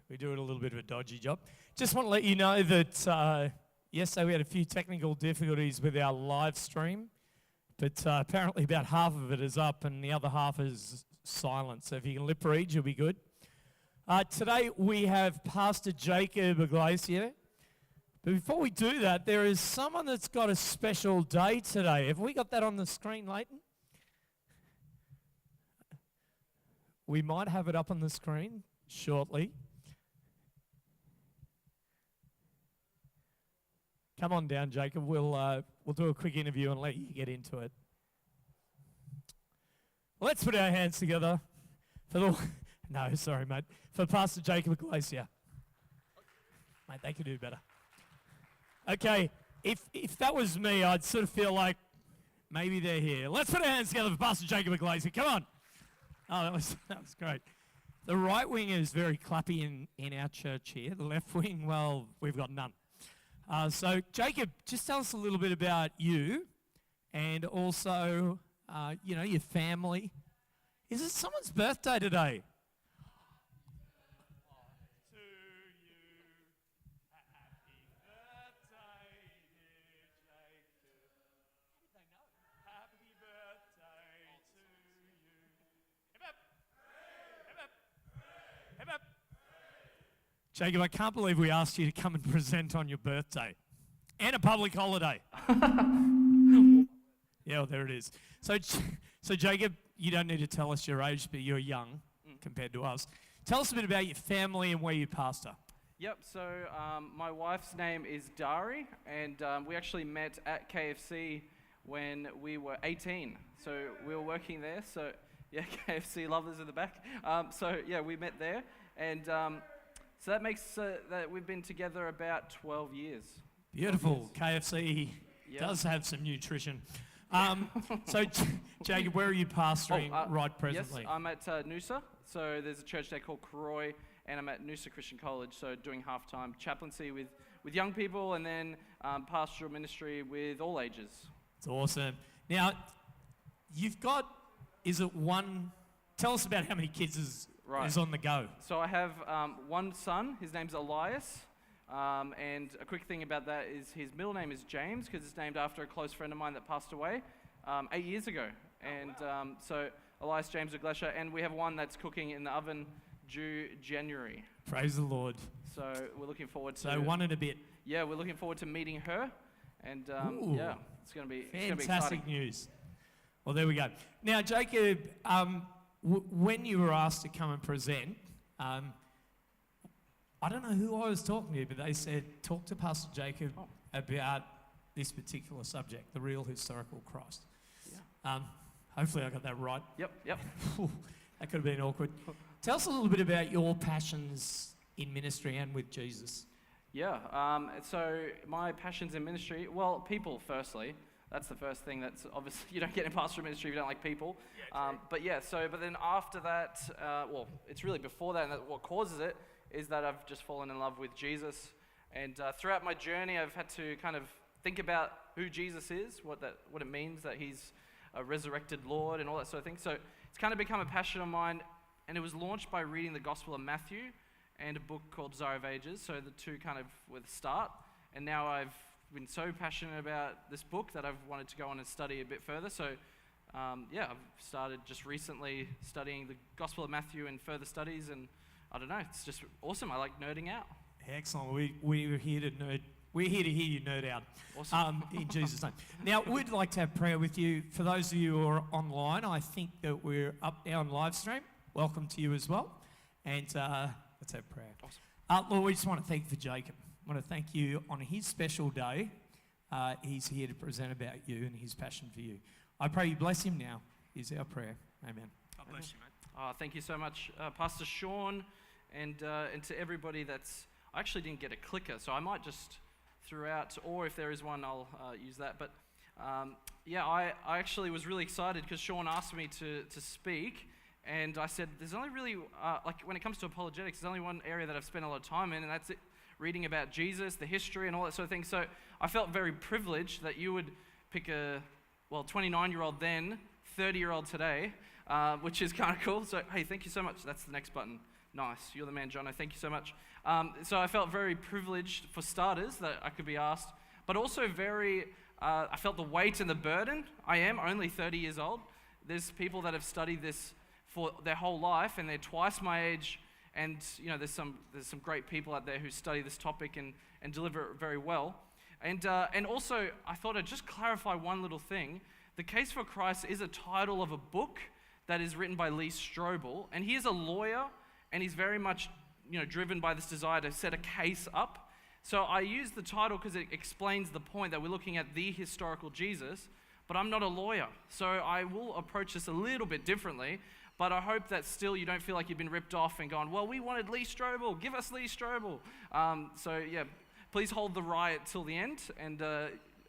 We do it a little bit of a dodgy job. Just want to let you know that yesterday we had a few technical difficulties with our live stream, but apparently about half of it is up and the other half is silent. So if you can lip read, you'll be good. Today we have Pastor Jacob Ugljesa. But before we do that, there is someone that's got a special day today. Have we got that on the screen, Leighton? We might have it up on the screen shortly. Come on down, Jacob. We'll do a quick interview and let you get into it. Let's put our hands together for the... No, sorry, mate. For Pastor Jacob Ugljesa. Mate, they could do better. Okay, if that was me, I'd sort of feel like maybe they're here. Let's put our hands together for Pastor Jacob Ugljesa. Come on. Oh, that was great. The right wing is very clappy in our church here. The left wing, well, we've got none. So, Jacob, just tell us a little bit about you and also, your family. Is it someone's birthday today? Jacob, I can't believe we asked you to come and present on your birthday and a public holiday. Yeah, well, there it is. So Jacob, you don't need to tell us your age, but you're young compared to us. Tell us a bit about your family and where you pastor. Yep, so my wife's name is Dari, and we actually met at KFC when we were 18. So we were working there, so yeah, KFC lovers in the back. We met there, and... So that makes that we've been together about 12 years. Beautiful. KFC does have some nutrition. So, Jacob, where are you pastoring right presently? Yes, I'm at Noosa. So there's a church there called Croy, and I'm at Noosa Christian College. So doing half-time chaplaincy with young people, and then pastoral ministry with all ages. It's awesome. Now, you've got, tell us about how many kids is on the go. So I have one son. His name's Elias. And a quick thing about that is his middle name is James because it's named after a close friend of mine that passed away 8 years ago. And so Elias James Ugljesa. And we have one that's cooking in the oven due January. Praise the Lord. So we're looking forward to... So one and a bit. Yeah, we're looking forward to meeting her. And it's going to be fantastic news. Well, there we go. Now, Jacob... when you were asked to come and present, I don't know who I was talking to, but they said, talk to Pastor Jacob about this particular subject, the real historical Christ. Yeah. Hopefully I got that right. Yep. That could have been awkward. Tell us a little bit about your passions in ministry and with Jesus. Yeah, so my passions in ministry, well, people firstly. That's the first thing that's obviously, you don't get in pastoral ministry if you don't like people. But then after that, it's really before that, and what causes it is that I've just fallen in love with Jesus. And throughout my journey, I've had to kind of think about who Jesus is, what it means that he's a resurrected Lord and all that sort of thing. So it's kind of become a passion of mine, and it was launched by reading the Gospel of Matthew and a book called Desire of Ages. So the two kind of were the start, and now I've been so passionate about this book that I've wanted to go on and study a bit further. So, I've started just recently studying the Gospel of Matthew in further studies, and I don't know, it's just awesome. I like nerding out. Excellent. We're here to nerd. We're here to hear you nerd out. Awesome. In Jesus' name. Now, we'd like to have prayer with you. For those of you who are online, I think that we're up now on live stream. Welcome to you as well. And let's have prayer. Awesome. Lord, we just want to thank you for Jacob. I want to thank you on his special day. He's here to present about you and his passion for you. I pray you bless him now. Is our prayer. Amen. God bless you, mate. Thank you so much, Pastor Sean, and to everybody I actually didn't get a clicker, so I might just throughout, or if there is one, I'll use that. But I actually was really excited because Sean asked me to speak, and I said, there's only really, when it comes to apologetics, there's only one area that I've spent a lot of time in, and that's it. Reading about Jesus, the history, and all that sort of thing. So I felt very privileged that you would pick a 29-year-old then, 30-year-old today, which is kind of cool. So, hey, thank you so much. That's the next button. Nice. You're the man, Jono. Thank you so much. So I felt very privileged, for starters, that I could be asked, but also I felt the weight and the burden. I am only 30 years old. There's people that have studied this for their whole life, and they're twice my age, and there's some great people out there who study this topic and deliver it very well. And also, I thought I'd just clarify one little thing. The Case for Christ is a title of a book that is written by Lee Strobel, and he is a lawyer, and he's very much driven by this desire to set a case up. So I use the title because it explains the point that we're looking at the historical Jesus, but I'm not a lawyer, so I will approach this a little bit differently, but I hope that still you don't feel like you've been ripped off and gone, well, we wanted Lee Strobel, give us Lee Strobel. So yeah, please hold the riot till the end, and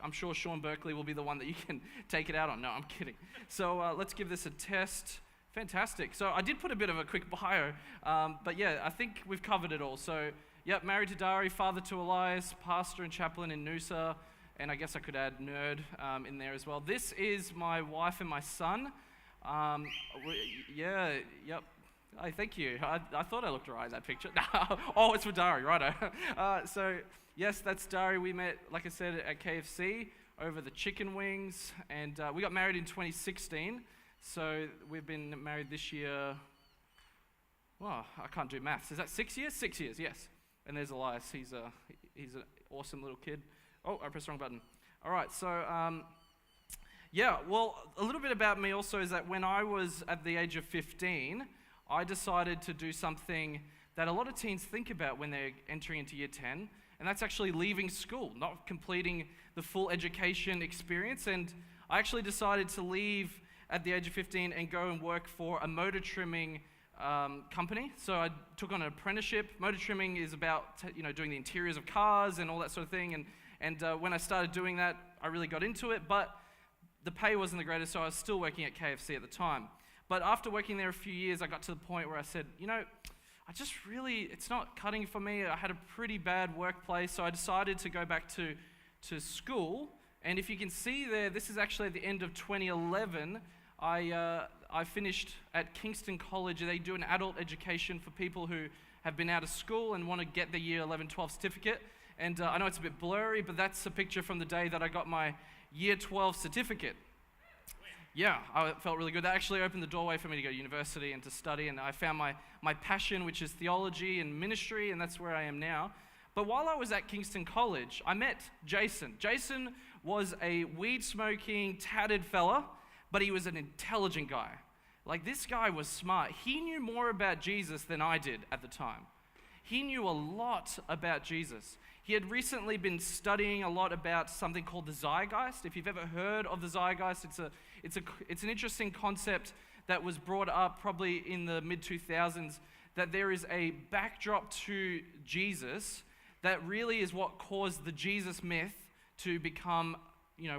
I'm sure Sean Berkeley will be the one that you can take it out on. No, I'm kidding. So let's give this a test. Fantastic. So I did put a bit of a quick bio, but yeah, I think we've covered it all. So, yep, married to Dari, father to Elias, pastor and chaplain in Noosa, and I guess I could add nerd in there as well. This is my wife and my son. Yep. Hey, thank you. I thought I looked all right in that picture. Oh, it's for Dari, righto. So, yes, that's Dari. We met, like I said, at KFC over the chicken wings, and we got married in 2016. So we've been married this year, well, I can't do maths. Is that 6 years? 6 years, yes. And there's Elias. He's an awesome little kid. Oh, I pressed the wrong button. All right, so, well, a little bit about me also is that when I was at the age of 15, I decided to do something that a lot of teens think about when they're entering into year 10, and that's actually leaving school, not completing the full education experience. And I actually decided to leave at the age of 15 and go and work for a motor trimming company. So I took on an apprenticeship. Motor trimming is about doing the interiors of cars and all that sort of thing. And when I started doing that, I really got into it, but the pay wasn't the greatest, so I was still working at KFC at the time. But after working there a few years, I got to the point where I said, it's not cutting for me. I had a pretty bad workplace, so I decided to go back to school. And if you can see there, this is actually at the end of 2011. I finished at Kingston College. They do an adult education for people who have been out of school and want to get the year 11, 12 certificate. And I know it's a bit blurry, but that's a picture from the day that I got my year 12 certificate. Yeah, I felt really good. That actually opened the doorway for me to go to university and to study, and I found my passion, which is theology and ministry, and that's where I am now. But while I was at Kingston College, I met Jason. Jason was a weed-smoking, tatted fella, but he was an intelligent guy. Like, this guy was smart. He knew more about Jesus than I did at the time. He knew a lot about Jesus. He had recently been studying a lot about something called the Zeitgeist. If you've ever heard of the Zeitgeist, it's an interesting concept that was brought up probably in the mid-2000s, that there is a backdrop to Jesus that really is what caused the Jesus myth to become,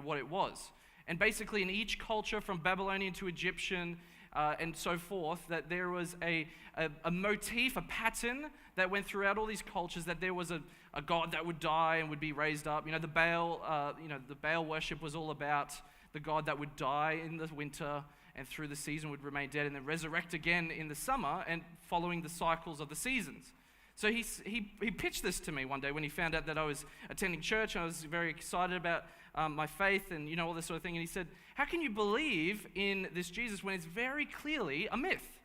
what it was. And basically in each culture, from Babylonian to Egyptian and so forth, that there was a motif, a pattern that went throughout all these cultures, that there was a god that would die and would be raised up. The Baal worship was all about the god that would die in the winter and through the season would remain dead and then resurrect again in the summer and following the cycles of the seasons. So he pitched this to me one day when he found out that I was attending church. I was very excited about my faith and all this sort of thing. And he said, how can you believe in this Jesus when it's very clearly a myth?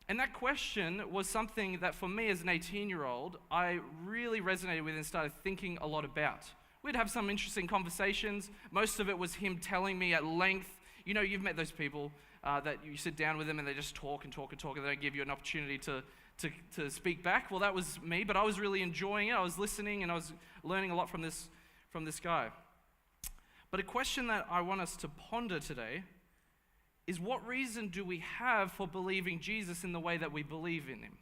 And that question was something that for me as an 18-year-old, I really resonated with and started thinking a lot about. We'd have some interesting conversations. Most of it was him telling me at length, you've met those people that you sit down with them and they just talk and talk and talk and they don't give you an opportunity to speak back. Well, that was me, but I was really enjoying it. I was listening and I was learning a lot from this guy. But a question that I want us to ponder today is, what reason do we have for believing Jesus in the way that we believe in him?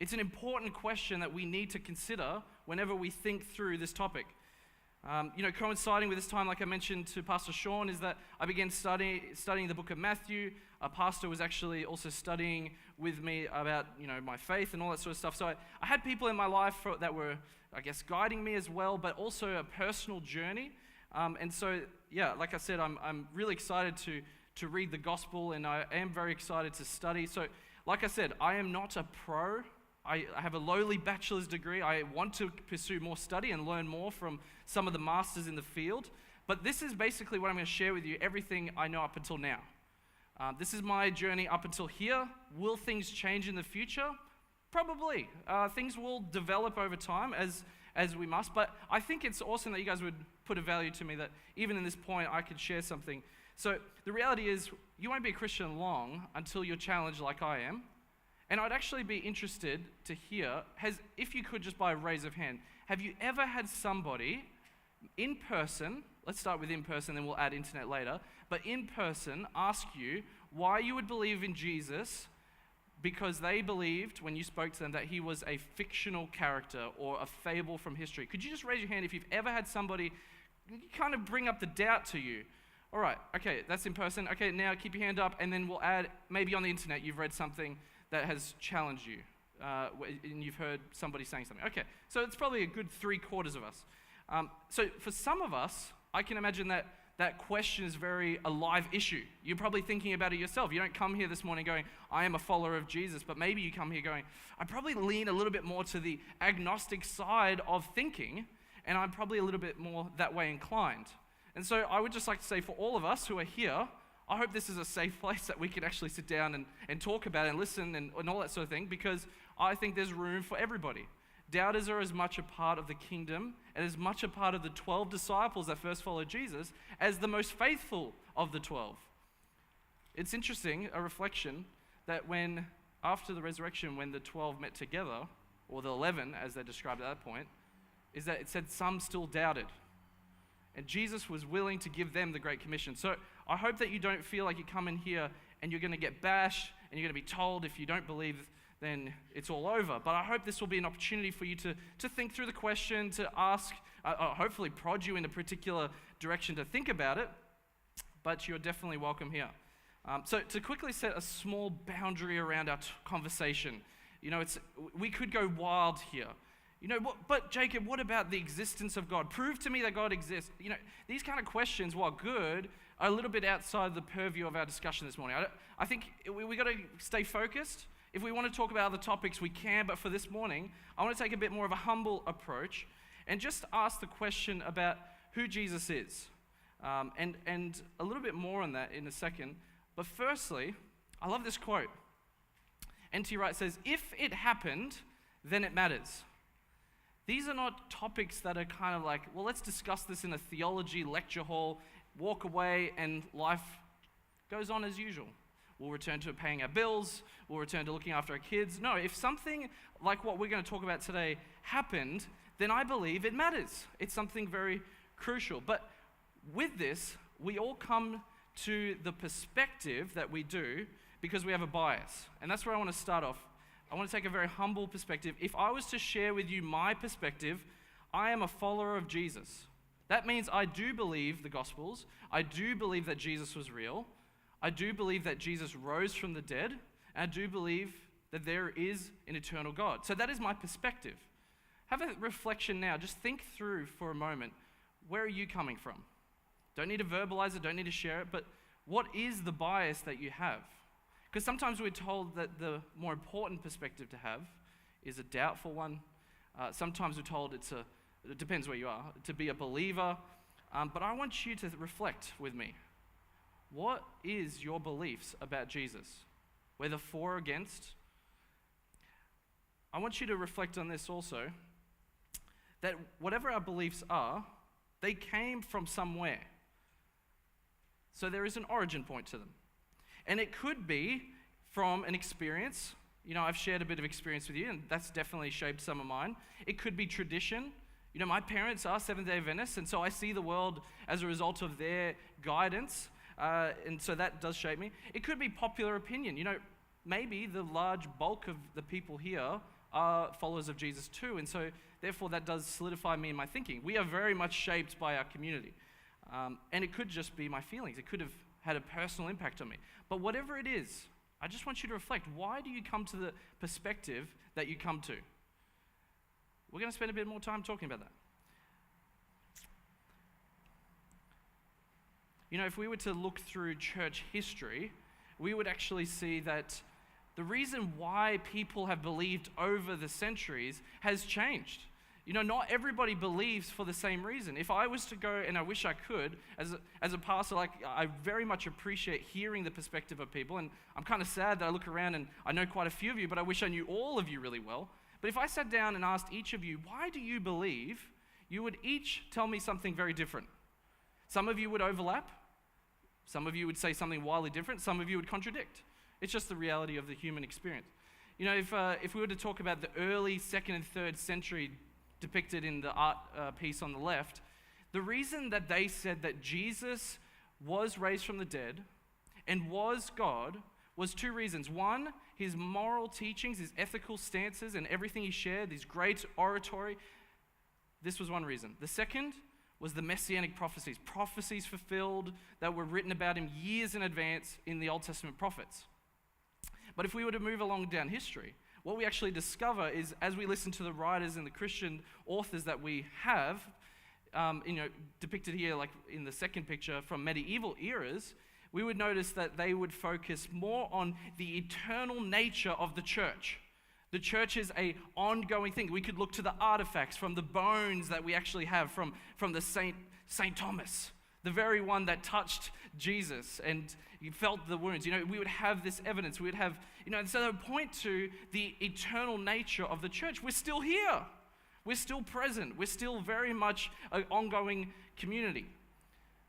It's an important question that we need to consider whenever we think through this topic. Coinciding with this time, like I mentioned to Pastor Sean, is that I began studying the book of Matthew. A pastor was actually also studying with me about, my faith and all that sort of stuff. So I had people in my life that were, guiding me as well, but also a personal journey. And so, like I said, I'm really excited to read the gospel, and I am very excited to study. So like I said, I am not a pro. I have a lowly bachelor's degree. I want to pursue more study and learn more from some of the masters in the field. But this is basically what I'm going to share with you, everything I know up until now. This is my journey up until here. Will things change in the future? Probably. Things will develop over time as we must. But I think it's awesome that you guys would put a value to me that even in this point I could share something. So the reality is you won't be a Christian long until you're challenged like I am. And I'd actually be interested to hear, if you could just by a raise of hand, have you ever had somebody in person, let's start with in person, then we'll add internet later, but in person ask you why you would believe in Jesus because they believed when you spoke to them that he was a fictional character or a fable from history? Could you just raise your hand if you've ever had somebody kind of bring up the doubt to you? All right, okay, that's in person. Okay, now keep your hand up, and then we'll add, maybe on the internet you've read something that has challenged you, and you've heard somebody saying something. Okay, so it's probably a good 3/4 of us. So for some of us, I can imagine that question is very a live issue. You're probably thinking about it yourself. You don't come here this morning going, I am a follower of Jesus, but maybe you come here going, I probably lean a little bit more to the agnostic side of thinking, and I'm probably a little bit more that way inclined. And so I would just like to say for all of us who are here, I hope this is a safe place that we can actually sit down and talk about and listen and all that sort of thing, because I think there's room for everybody. Doubters are as much a part of the kingdom and as much a part of the 12 disciples that first followed Jesus as the most faithful of the 12. It's interesting, a reflection, that after the resurrection, when the 12 met together, or the 11 as they described at that point, is that it said some still doubted. And Jesus was willing to give them the Great Commission. So I hope that you don't feel like you come in here and you're going to get bashed and you're going to be told if you don't believe, then it's all over. But I hope this will be an opportunity for you to think through the question, to ask, hopefully prod you in a particular direction to think about it. But you're definitely welcome here. So to quickly set a small boundary around our conversation, we could go wild here. But Jacob, what about the existence of God? Prove to me that God exists. These kind of questions, while good, are a little bit outside the purview of our discussion this morning. I think we got to stay focused. If we want to talk about other topics, we can, but for this morning, I want to take a bit more of a humble approach and just ask the question about who Jesus is. And a little bit more on that in a second. But firstly, I love this quote. N.T. Wright says, if it happened, then it matters. These are not topics that are kind of like, well, let's discuss this in a theology lecture hall, walk away, and life goes on as usual. We'll return to paying our bills, we'll return to looking after our kids. No, if something like what we're going to talk about today happened, then I believe it matters. It's something very crucial. But with this, we all come to the perspective that we do because we have a bias. And that's where I want to start off. I want to take a very humble perspective. If I was to share with you my perspective, I am a follower of Jesus. That means I do believe the Gospels. I do believe that Jesus was real. I do believe that Jesus rose from the dead. And I do believe that there is an eternal God. So that is my perspective. Have a reflection now. Just think through for a moment. Where are you coming from? Don't need to verbalize it. Don't need to share it. But what is the bias that you have? Because sometimes we're told that the more important perspective to have is a doubtful one. Sometimes we're told it depends where you are, to be a believer. But I want you to reflect with me. What is your beliefs about Jesus? Whether for or against. I want you to reflect on this also, that whatever our beliefs are, they came from somewhere. So there is an origin point to them. And it could be from an experience. I've shared a bit of experience with you, and that's definitely shaped some of mine. It could be tradition. My parents are Seventh-day Adventists, and so I see the world as a result of their guidance, and so that does shape me. It could be popular opinion. Maybe the large bulk of the people here are followers of Jesus too, and so therefore that does solidify me in my thinking. We are very much shaped by our community, and it could just be my feelings. It could have had a personal impact on me. But whatever it is, I just want you to reflect. Why do you come to the perspective that you come to? We're going to spend a bit more time talking about that. If we were to look through church history, we would actually see that The reason why people have believed over the centuries has changed. You know, not everybody believes for the same reason. If I was to go, and I wish I could, as a pastor, like, I very much appreciate hearing the perspective of people, and I'm kind of sad that I look around and I know quite a few of you, but I wish I knew all of you really well. But if I sat down and asked each of you, why do you believe, you would each tell me something very different. Some of you would overlap. Some of you would say something wildly different. Some of you would contradict. It's just the reality of the human experience. You know, if we were to talk about the early 2nd and 3rd century depicted in the art piece on the left, the reason that they said that Jesus was raised from the dead and was God was 2 reasons. One, his moral teachings, his ethical stances, and everything he shared, his great oratory. This was one reason. The second was the messianic prophecies fulfilled that were written about him years in advance in the Old Testament prophets. But if we were to move along down history, what we actually discover is, as we listen to the writers and the Christian authors that we have, depicted here, like in the second picture from medieval eras, we would notice that they would focus more on the eternal nature of the church. The church is an ongoing thing. We could look to the artifacts from the bones that we actually have from the Saint Thomas, the very one that touched Jesus and you felt the wounds. You know, we would have this evidence. We would have, and so they would point to the eternal nature of the church. We're still here. We're still present. We're still very much an ongoing community.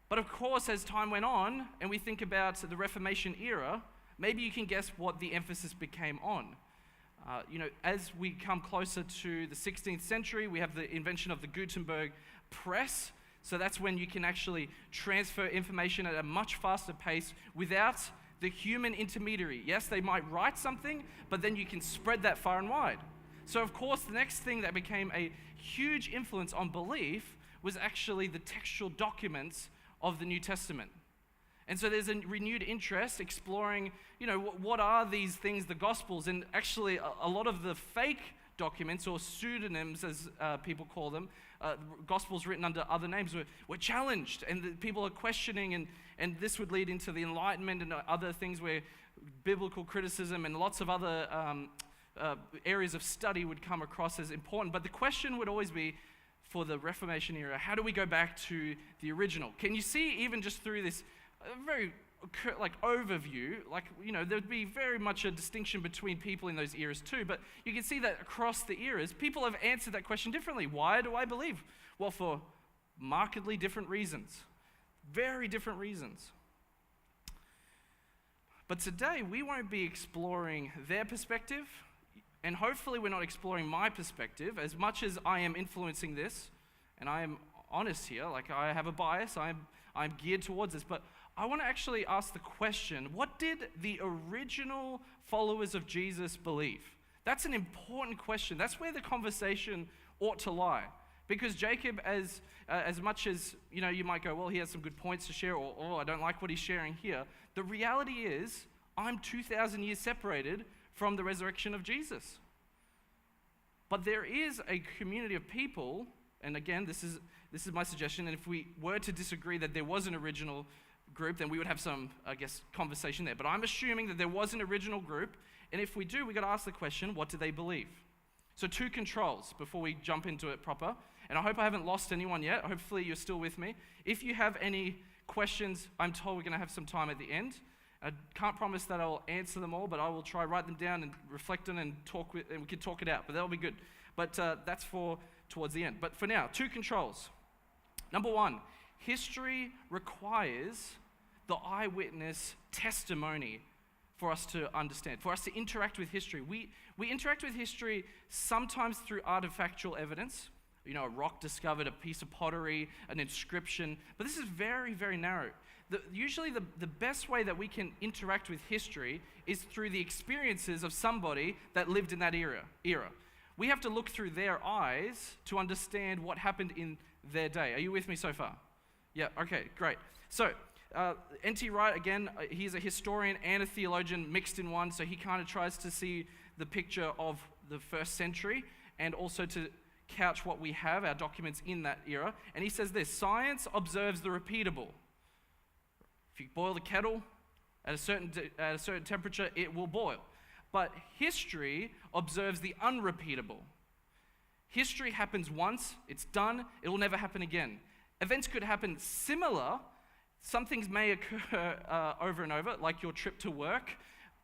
But of course, as time went on, and we think about the Reformation era, maybe you can guess what the emphasis became on. As we come closer to the 16th century, we have the invention of the Gutenberg Press. So that's when you can actually transfer information at a much faster pace without the human intermediary. Yes, they might write something, but then you can spread that far and wide. So of course, the next thing that became a huge influence on belief was actually the textual documents of the New Testament. And so there's a renewed interest exploring, what are these things, the Gospels, and actually a lot of the fake documents, or pseudonyms as people call them, Gospels written under other names, were challenged, and the people are questioning, and this would lead into the Enlightenment and other things where biblical criticism and lots of other areas of study would come across as important. But the question would always be, for the Reformation era, how do we go back to the original? Can you see, even just through this very overview, there'd be very much a distinction between people in those eras too, but you can see that across the eras, people have answered that question differently. Why do I believe? Well, for markedly different reasons. Very different reasons. But today, we won't be exploring their perspective, and hopefully we're not exploring my perspective as much as I am influencing this, and I am honest here, I have a bias, I'm geared towards this, but I want to actually ask the question, what did the original followers of Jesus believe? That's an important question. That's where the conversation ought to lie. Because Jacob, as much as, you might go, well, he has some good points to share, or, oh, I don't like what he's sharing here. The reality is, I'm 2,000 years separated from the resurrection of Jesus. But there is a community of people, and again, this is my suggestion, and if we were to disagree that there was an original group, then we would have some, conversation there. But I'm assuming that there was an original group, and if we do, we got to ask the question, what do they believe? So 2 controls before we jump into it proper, and I hope I haven't lost anyone yet. Hopefully you're still with me. If you have any questions, I'm told we're going to have some time at the end. I can't promise that I'll answer them all, but I will try write them down and reflect on and and we can talk it out, but that'll be good. But that's for towards the end. But for now, 2 controls. Number 1, history requires the eyewitness testimony for us to understand, for us to interact with history. We interact with history sometimes through artifactual evidence. A rock discovered, a piece of pottery, an inscription, but this is very, very narrow. Usually the best way that we can interact with history is through the experiences of somebody that lived in that era. We have to look through their eyes to understand what happened in their day. Are you with me so far? Yeah, okay, great. So, N.T. Wright, again, he's a historian and a theologian mixed in one, so he kind of tries to see the picture of the first century and also to couch what we have, our documents in that era. And he says this: science observes the repeatable. If you boil the kettle at a certain temperature, it will boil. but history observes the unrepeatable. History happens once, it's done, it will never happen again. Events could happen similar. Some things may occur over and over, like your trip to work,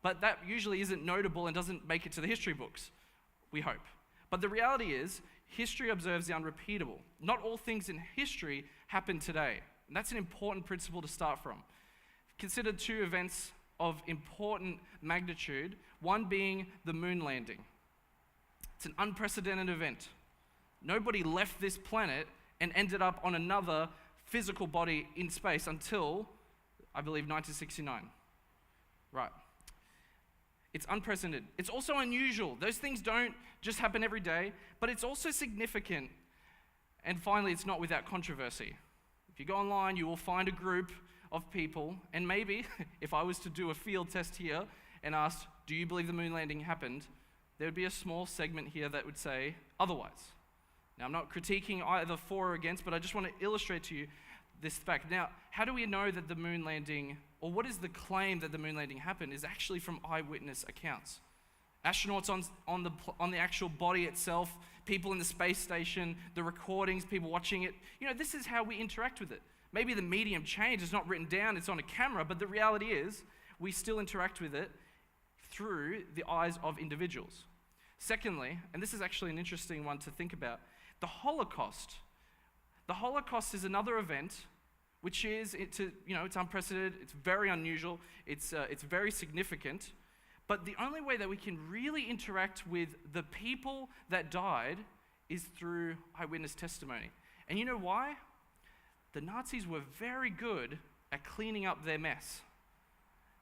but that usually isn't notable and doesn't make it to the history books, we hope. But the reality is, history observes the unrepeatable. Not all things in history happen today. And that's an important principle to start from. Consider two events of important magnitude, one being the moon landing. It's an unprecedented event. Nobody left this planet and ended up on another physical body in space until, I believe, 1969. Right. It's unprecedented. It's also unusual. Those things don't just happen every day, but it's also significant. And finally, it's not without controversy. If you go online, you will find a group of people, and maybe if I was to do a field test here and asked, do you believe the moon landing happened? There would be a small segment here that would say otherwise. Now, I'm not critiquing either for or against, but I just want to illustrate to you this fact. Now, how do we know that the moon landing, or what is the claim that the moon landing happened, is actually from eyewitness accounts? Astronauts on the actual body itself, people in the space station, the recordings, people watching it. This is how we interact with it. Maybe the medium changed, it's not written down, it's on a camera, but the reality is we still interact with it through the eyes of individuals. Secondly, and this is actually an interesting one to think about, the Holocaust. The Holocaust is another event which is, it's unprecedented, it's very unusual, it's very significant, but the only way that we can really interact with the people that died is through eyewitness testimony. And you know why? The Nazis were very good at cleaning up their mess.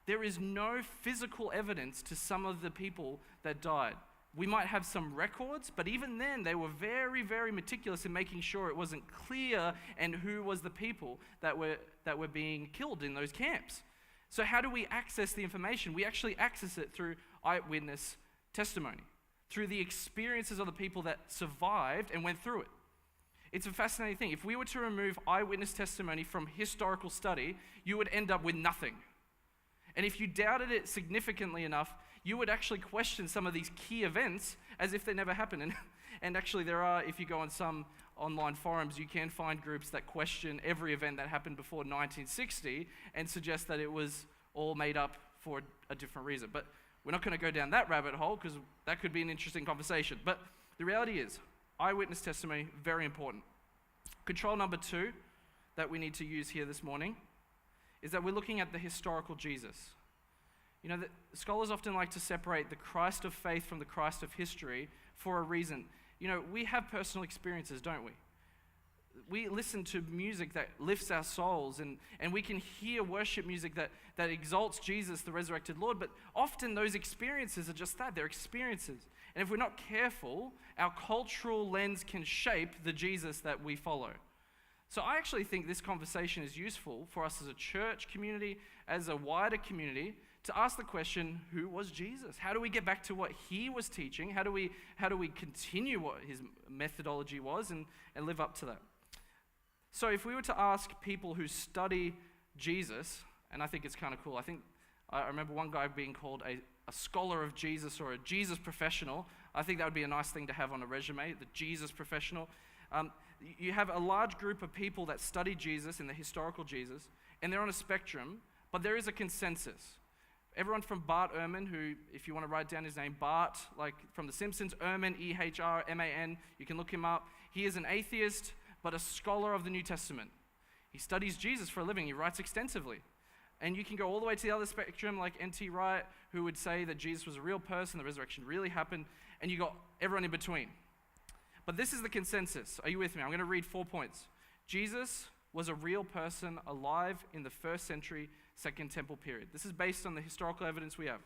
There is no physical evidence to some of the people that died. We might have some records, but even then they were very, very meticulous in making sure it wasn't clear and who was the people that were being killed in those camps. So how do we access the information? We actually access it through eyewitness testimony, through the experiences of the people that survived and went through it. It's a fascinating thing. If we were to remove eyewitness testimony from historical study, you would end up with nothing. And if you doubted it significantly enough, you would actually question some of these key events as if they never happened. And actually there are, if you go on some online forums, you can find groups that question every event that happened before 1960 and suggest that it was all made up for a different reason. But we're not going to go down that rabbit hole because that could be an interesting conversation. But the reality is, eyewitness testimony, very important. Control number 2 that we need to use here this morning is that we're looking at the historical Jesus. The scholars often like to separate the Christ of faith from the Christ of history for a reason. We have personal experiences, don't we? We listen to music that lifts our souls, and we can hear worship music that exalts Jesus, the resurrected Lord, but often those experiences are just that, they're experiences. And if we're not careful, our cultural lens can shape the Jesus that we follow. So I actually think this conversation is useful for us as a church community, as a wider community, to ask the question, who was Jesus? How do we get back to what he was teaching? How do we continue what his methodology was and live up to that? So if we were to ask people who study Jesus, and I think it's kind of cool, I remember one guy being called a scholar of Jesus or a Jesus professional. I think that would be a nice thing to have on a resume, the Jesus professional. You have a large group of people that study Jesus and the historical Jesus, and they're on a spectrum, but there is a consensus. Everyone from Bart Ehrman, who, if you want to write down his name, Bart, like from The Simpsons, Ehrman, E-H-R-M-A-N, you can look him up. He is an atheist, but a scholar of the New Testament. He studies Jesus for a living. He writes extensively. And you can go all the way to the other spectrum, like N.T. Wright, who would say that Jesus was a real person, the resurrection really happened, and you got everyone in between. But this is the consensus. Are you with me? I'm going to read 4 points. Jesus was a real person alive in the 1st century, Second Temple period. This is based on the historical evidence we have.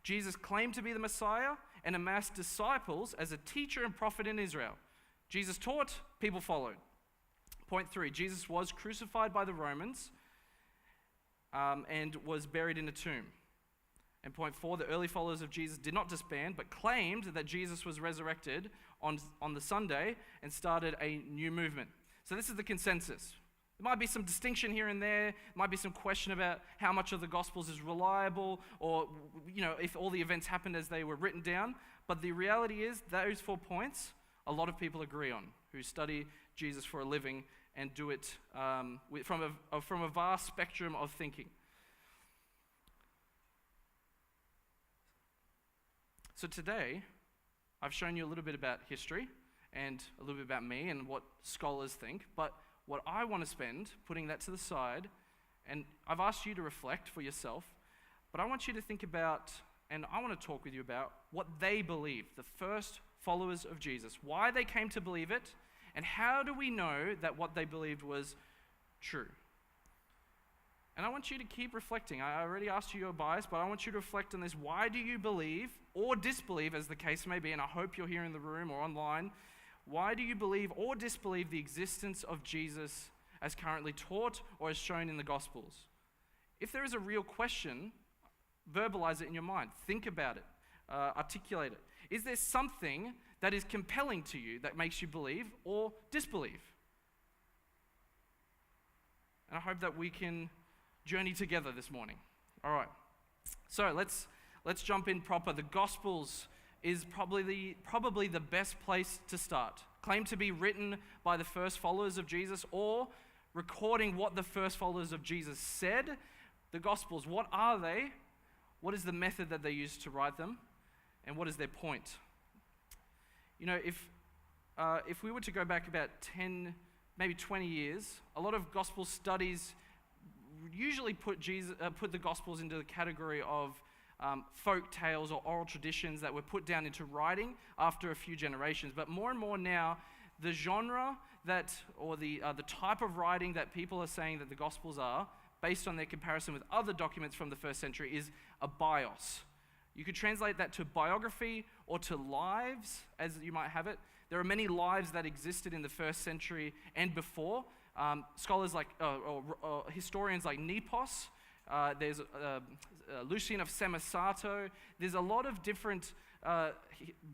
Jesus claimed to be the Messiah and amassed disciples as a teacher and prophet in Israel. Jesus taught, people followed. Point 3, Jesus was crucified by the Romans and was buried in a tomb. And point 4, the early followers of Jesus did not disband, but claimed that Jesus was resurrected on the Sunday and started a new movement. So this is the consensus. There might be some distinction here and there. Might be some question about how much of the Gospels is reliable, or if all the events happened as they were written down. But the reality is, those 4 points, a lot of people agree on, who study Jesus for a living and do it from a vast spectrum of thinking. So today, I've shown you a little bit about history and a little bit about me and what scholars think, but what I want to spend, putting that to the side, and I've asked you to reflect for yourself, but I want you to think about, and I want to talk with you about, what they believed, the first followers of Jesus, why they came to believe it, and how do we know that what they believed was true. And I want you to keep reflecting. I already asked you your bias, but I want you to reflect on this. Why do you believe, or disbelieve, as the case may be, and I hope you're here in the room or online, why do you believe or disbelieve the existence of Jesus as currently taught or as shown in the Gospels? If there is a real question, verbalize it in your mind. Think about it. Articulate it. Is there something that is compelling to you that makes you believe or disbelieve? And I hope that we can journey together this morning. All right. So let's jump in proper. The Gospels is probably the best place to start. Claimed to be written by the first followers of Jesus, or recording what the first followers of Jesus said. The Gospels, what are they? What is the method that they used to write them? And what is their point? If we were to go back about 10, maybe 20 years, a lot of gospel studies usually put the Gospels into the category of folk tales or oral traditions that were put down into writing after a few generations. But more and more now, the genre or the type of writing that people are saying that the Gospels are, based on their comparison with other documents from the first century, is a bios. You could translate that to biography or to lives, as you might have it. There are many lives that existed in the first century and before. Scholars like, or historians like Nepos, there's Lucian of Samosata. There's a lot of different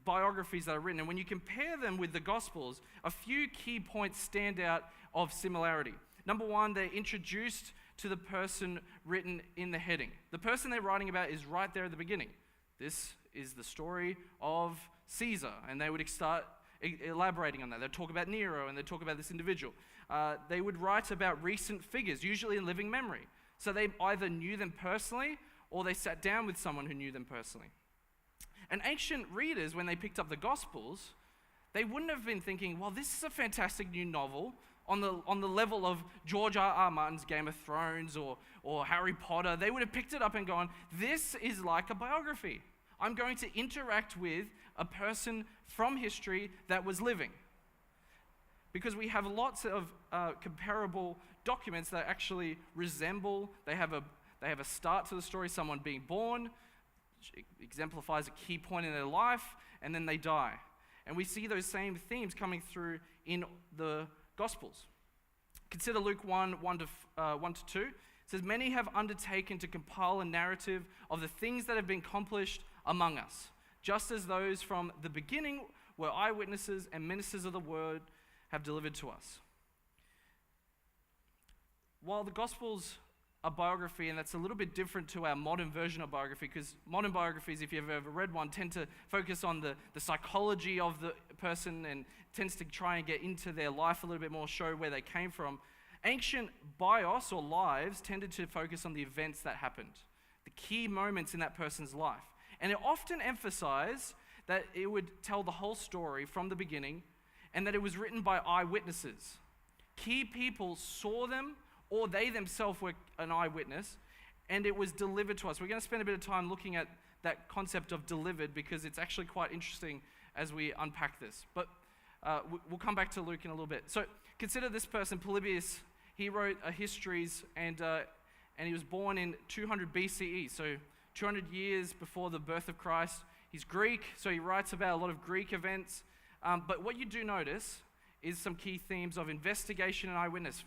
biographies that are written, and when you compare them with the Gospels, a few key points stand out of similarity. Number one, they're introduced to the person written in the heading. The person they're writing about is right there at the beginning. This is the story of Caesar, and they would start elaborating on that. They'd talk about Nero, and they'd talk about this individual. They would write about recent figures, usually in living memory. So they either knew them personally, or they sat down with someone who knew them personally. And ancient readers, when they picked up the Gospels, they wouldn't have been thinking, well, this is a fantastic new novel on the level of George R.R. Martin's Game of Thrones or Harry Potter. They would have picked it up and gone, this is like a biography. I'm going to interact with a person from history that was living. Because we have lots of comparable documents that actually resemble, they have a start to the story, someone being born, which exemplifies a key point in their life, and then they die. And we see those same themes coming through in the Gospels. Consider Luke 1 to 2. It says, many have undertaken to compile a narrative of the things that have been accomplished among us, just as those from the beginning were eyewitnesses and ministers of the word have delivered to us. While the Gospels are biography, and that's a little bit different to our modern version of biography, because modern biographies, if you've ever read one, tend to focus on the psychology of the person and tends to try and get into their life a little bit more, show where they came from. Ancient bios or lives tended to focus on the events that happened, the key moments in that person's life. And it often emphasized that it would tell the whole story from the beginning, and that it was written by eyewitnesses. Key people saw them, or they themselves were an eyewitness, and it was delivered to us. We're going to spend a bit of time looking at that concept of delivered, because it's actually quite interesting as we unpack this. But we'll come back to Luke in a little bit. So consider this person, Polybius. He wrote histories, and he was born in 200 BCE, so 200 years before the birth of Christ. He's Greek, so he writes about a lot of Greek events. But what you do notice is some key themes of investigation and eyewitness.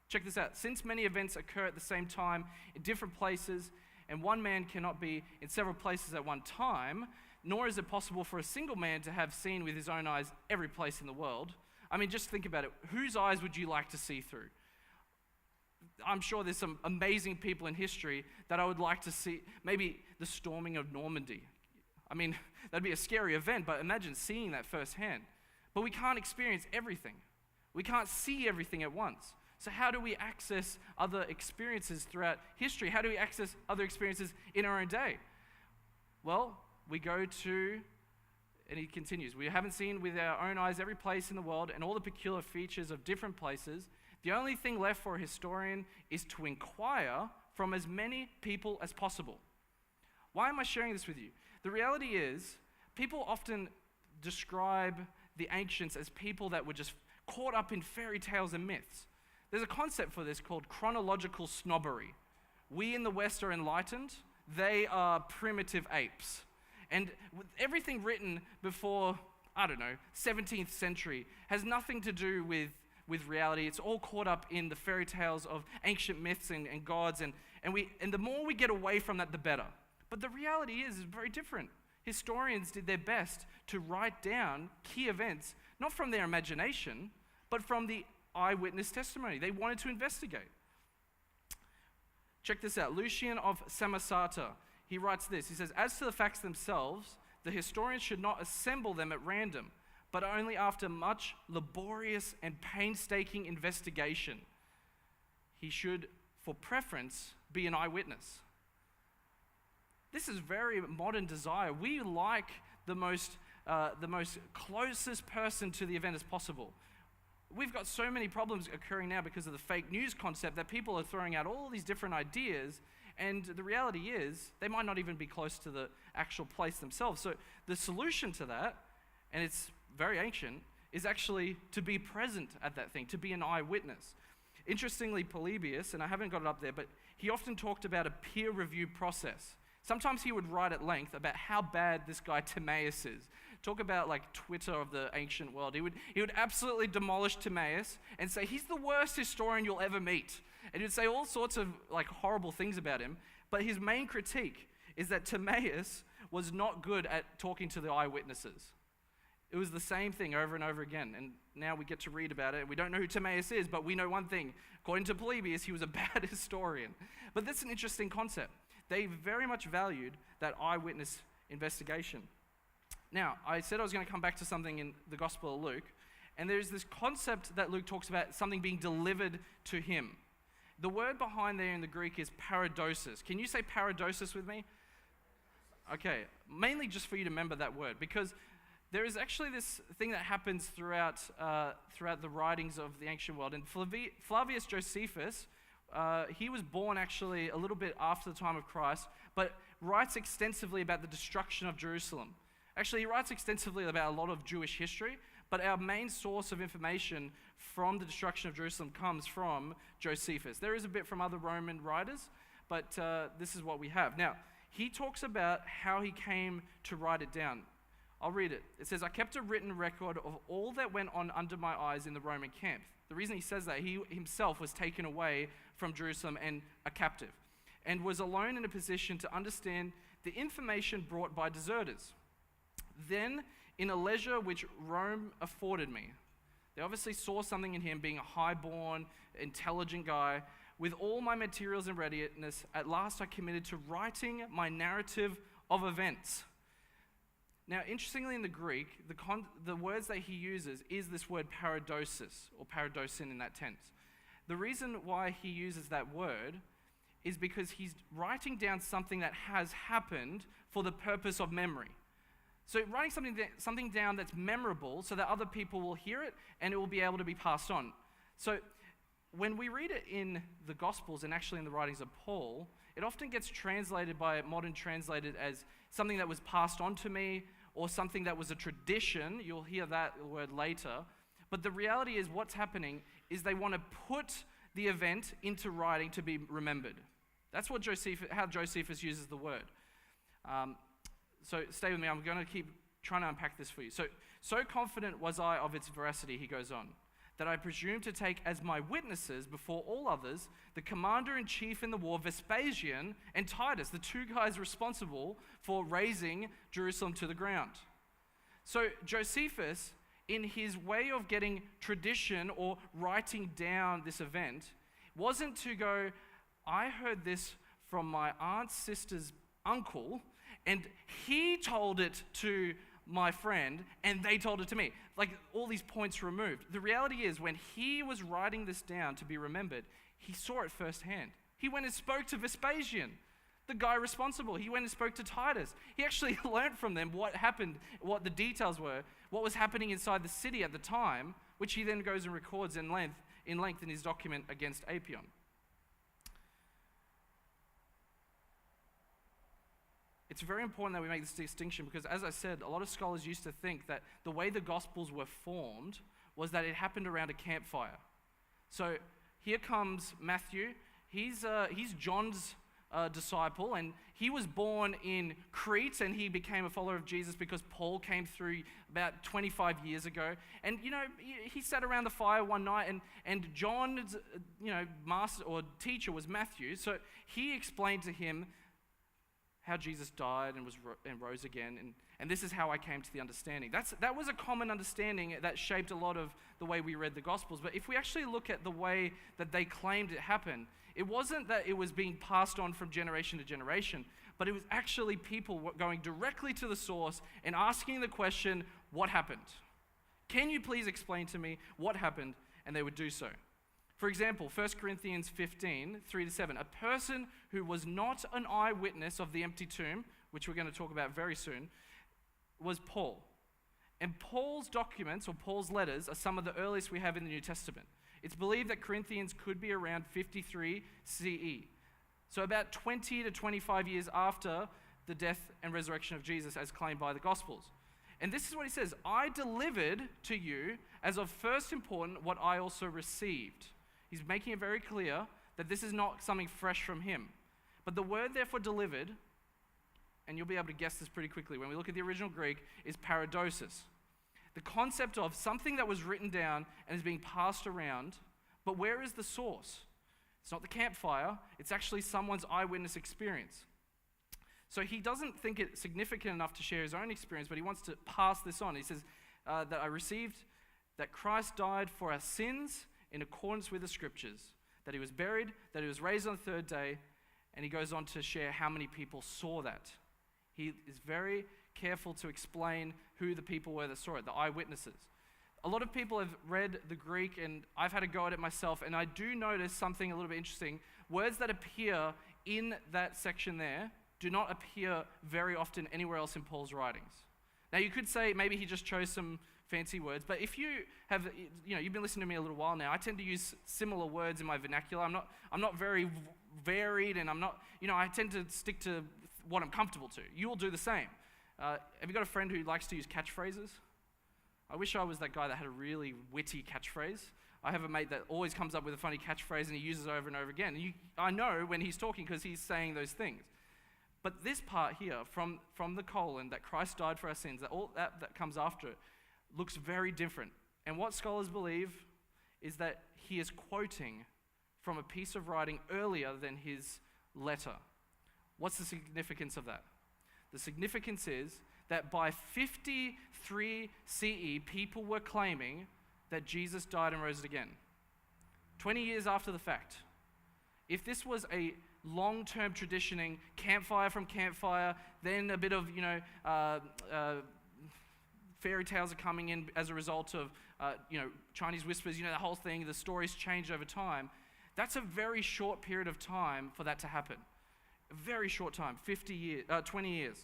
Check this out. Since many events occur at the same time in different places, and one man cannot be in several places at one time, nor is it possible for a single man to have seen with his own eyes every place in the world. I mean, just think about it. Whose eyes would you like to see through? I'm sure there's some amazing people in history that I would like to see. Maybe the storming of Normandy. I mean, that'd be a scary event, but imagine seeing that firsthand. But we can't experience everything. We can't see everything at once. So how do we access other experiences throughout history? How do we access other experiences in our own day? Well, we go to, and he continues, we haven't seen with our own eyes every place in the world and all the peculiar features of different places. The only thing left for a historian is to inquire from as many people as possible. Why am I sharing this with you? The reality is, people often describe the ancients as people that were just caught up in fairy tales and myths. There's a concept for this called chronological snobbery. We in the West are enlightened, they are primitive apes. And everything written before, 17th century has nothing to do with reality. It's all caught up in the fairy tales of ancient myths and gods, and the more we get away from that, the better. But the reality is very different. Historians did their best to write down key events, not from their imagination, but from the eyewitness testimony. They wanted to investigate. Check this out. Lucian of Samosata, he writes this. He says, as to the facts themselves, the historian should not assemble them at random, but only after much laborious and painstaking investigation. He should, for preference, be an eyewitness. This is very modern desire. We like the most closest person to the event as possible. We've got so many problems occurring now because of the fake news concept that people are throwing out all these different ideas, and the reality is they might not even be close to the actual place themselves. So the solution to that, and it's very ancient, is actually to be present at that thing, to be an eyewitness. Interestingly, Polybius, and I haven't got it up there, but he often talked about a peer review process. Sometimes he would write at length about how bad this guy Timaeus is. Talk about like Twitter of the ancient world. He would absolutely demolish Timaeus and say he's the worst historian you'll ever meet. And he would say all sorts of like horrible things about him. But his main critique is that Timaeus was not good at talking to the eyewitnesses. It was the same thing over and over again. And now we get to read about it. We don't know who Timaeus is, but we know one thing. According to Polybius, he was a bad historian. But that's an interesting concept. They very much valued that eyewitness investigation. Now, I said I was going to come back to something in the Gospel of Luke, and there's this concept that Luke talks about, something being delivered to him. The word behind there in the Greek is paradosis. Can you say paradosis with me? Okay, mainly just for you to remember that word, because there is actually this thing that happens throughout the writings of the ancient world. And Flavius Josephus, he was born actually a little bit after the time of Christ, but writes extensively about the destruction of Jerusalem. Actually, he writes extensively about a lot of Jewish history, but our main source of information from the destruction of Jerusalem comes from Josephus. There is a bit from other Roman writers, but this is what we have. Now, he talks about how he came to write it down. I'll read it. It says, I kept a written record of all that went on under my eyes in the Roman camp. The reason he says that, he himself was taken away from Jerusalem and a captive, and was alone in a position to understand the information brought by deserters. Then, in a leisure which Rome afforded me, they obviously saw something in him, being a high-born, intelligent guy, with all my materials in readiness, at last I committed to writing my narrative of events. Now, interestingly, in the Greek, the words that he uses is this word paradosis, or paradosin in that tense. The reason why he uses that word is because he's writing down something that has happened for the purpose of memory. So writing something down that's memorable so that other people will hear it and it will be able to be passed on. So when we read it in the Gospels and actually in the writings of Paul, it often gets translated by modern translators as something that was passed on to me or something that was a tradition. You'll hear that word later. But the reality is what's happening is they want to put the event into writing to be remembered. That's what how Josephus uses the word. So stay with me. I'm going to keep trying to unpack this for you. So confident was I of its veracity, he goes on, that I presumed to take as my witnesses before all others the commander-in-chief in the war, Vespasian, and Titus, the two guys responsible for razing Jerusalem to the ground. So Josephus, in his way of getting tradition or writing down this event, wasn't to go, I heard this from my aunt's sister's uncle, and he told it to my friend, and they told it to me. Like, all these points removed. The reality is, when he was writing this down to be remembered, he saw it firsthand. He went and spoke to Vespasian, the guy responsible. He went and spoke to Titus. He actually learned from them what happened, what the details were, what was happening inside the city at the time, which he then goes and records in length in his document against Apion. It's very important that we make this distinction because, as I said, a lot of scholars used to think that the way the Gospels were formed was that it happened around a campfire. So here comes Matthew. He's John's disciple, and he was born in Crete, and he became a follower of Jesus because Paul came through about 25 years ago. And, he sat around the fire one night, and John's, master or teacher was Matthew. So he explained to him how Jesus died and rose again, and this is how I came to the understanding. That was a common understanding that shaped a lot of the way we read the Gospels. But if we actually look at the way that they claimed it happened, it wasn't that it was being passed on from generation to generation, but it was actually people going directly to the source and asking the question, what happened? Can you please explain to me what happened? And they would do so. For example, 1 Corinthians 15, 3-7, a person who was not an eyewitness of the empty tomb, which we're going to talk about very soon, was Paul. And Paul's documents, or Paul's letters, are some of the earliest we have in the New Testament. It's believed that Corinthians could be around 53 CE, so about 20 to 25 years after the death and resurrection of Jesus as claimed by the Gospels. And this is what he says, I delivered to you as of first importance what I also received. He's making it very clear that this is not something fresh from him. But the word therefore delivered, and you'll be able to guess this pretty quickly when we look at the original Greek, is paradosis. The concept of something that was written down and is being passed around, but where is the source? It's not the campfire, it's actually someone's eyewitness experience. So he doesn't think it significant enough to share his own experience, but he wants to pass this on. He says that I received that Christ died for our sins in accordance with the scriptures, that he was buried, that he was raised on the third day, and he goes on to share how many people saw that. He is very careful to explain who the people were that saw it, the eyewitnesses. A lot of people have read the Greek, and I've had a go at it myself, and I do notice something a little bit interesting. Words that appear in that section there do not appear very often anywhere else in Paul's writings. Now you could say maybe he just chose some fancy words, but if you have, you've been listening to me a little while now, I tend to use similar words in my vernacular. I'm not very varied, and I'm not, I tend to stick to what I'm comfortable to. You will do the same. Have you got a friend who likes to use catchphrases? I wish I was that guy that had a really witty catchphrase. I have a mate that always comes up with a funny catchphrase and he uses it over and over again. I know when he's talking because he's saying those things. But this part here, from the colon, that Christ died for our sins, that all that comes after it, looks very different. And what scholars believe is that he is quoting from a piece of writing earlier than his letter. What's the significance of that? The significance is that by 53 CE, people were claiming that Jesus died and rose again. 20 years after the fact. If this was a long-term traditioning, campfire from campfire, then a bit of, fairy tales are coming in as a result of, Chinese whispers, the whole thing, the stories change over time. That's a very short period of time for that to happen. A very short time, 20 years.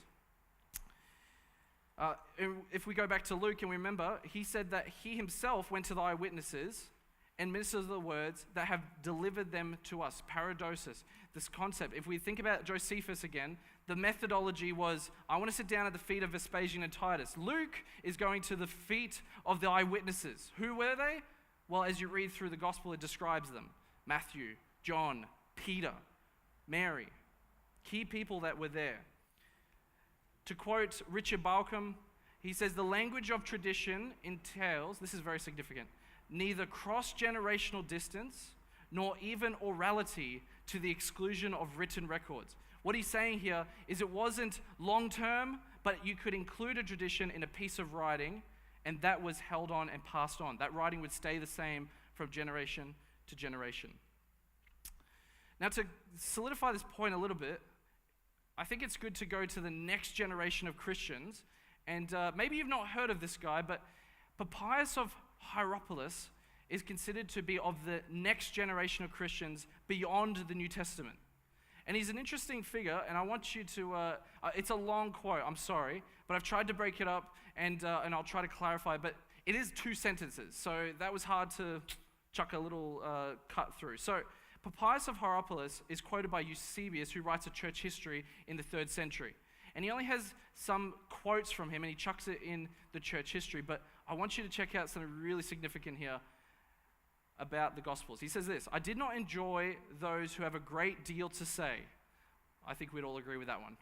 If we go back to Luke and we remember, he said that he himself went to the eyewitnesses and ministered the words that have delivered them to us. Paradosis, this concept. If we think about Josephus again, the methodology was, I want to sit down at the feet of Vespasian and Titus. Luke is going to the feet of the eyewitnesses. Who were they? Well, as you read through the gospel, it describes them. Matthew, John, Peter, Mary. Key people that were there. To quote Richard Balcom, he says, the language of tradition entails, this is very significant, neither cross-generational distance nor even orality to the exclusion of written records. What he's saying here is it wasn't long-term, but you could include a tradition in a piece of writing, and that was held on and passed on. That writing would stay the same from generation to generation. Now, to solidify this point a little bit, I think it's good to go to the next generation of Christians. And maybe you've not heard of this guy, but Papyrus of Hierapolis is considered to be of the next generation of Christians beyond the New Testament. And he's an interesting figure, and I want you to, it's a long quote, I'm sorry, but I've tried to break it up, and I'll try to clarify, but it is 2 sentences, so that was hard to chuck a little cut through. So, Papyrus of Hierapolis is quoted by Eusebius, who writes a church history in the 3rd century. And he only has some quotes from him, and he chucks it in the church history, but I want you to check out something really significant here about the Gospels. He says this: I did not enjoy those who have a great deal to say. I think we'd all agree with that one.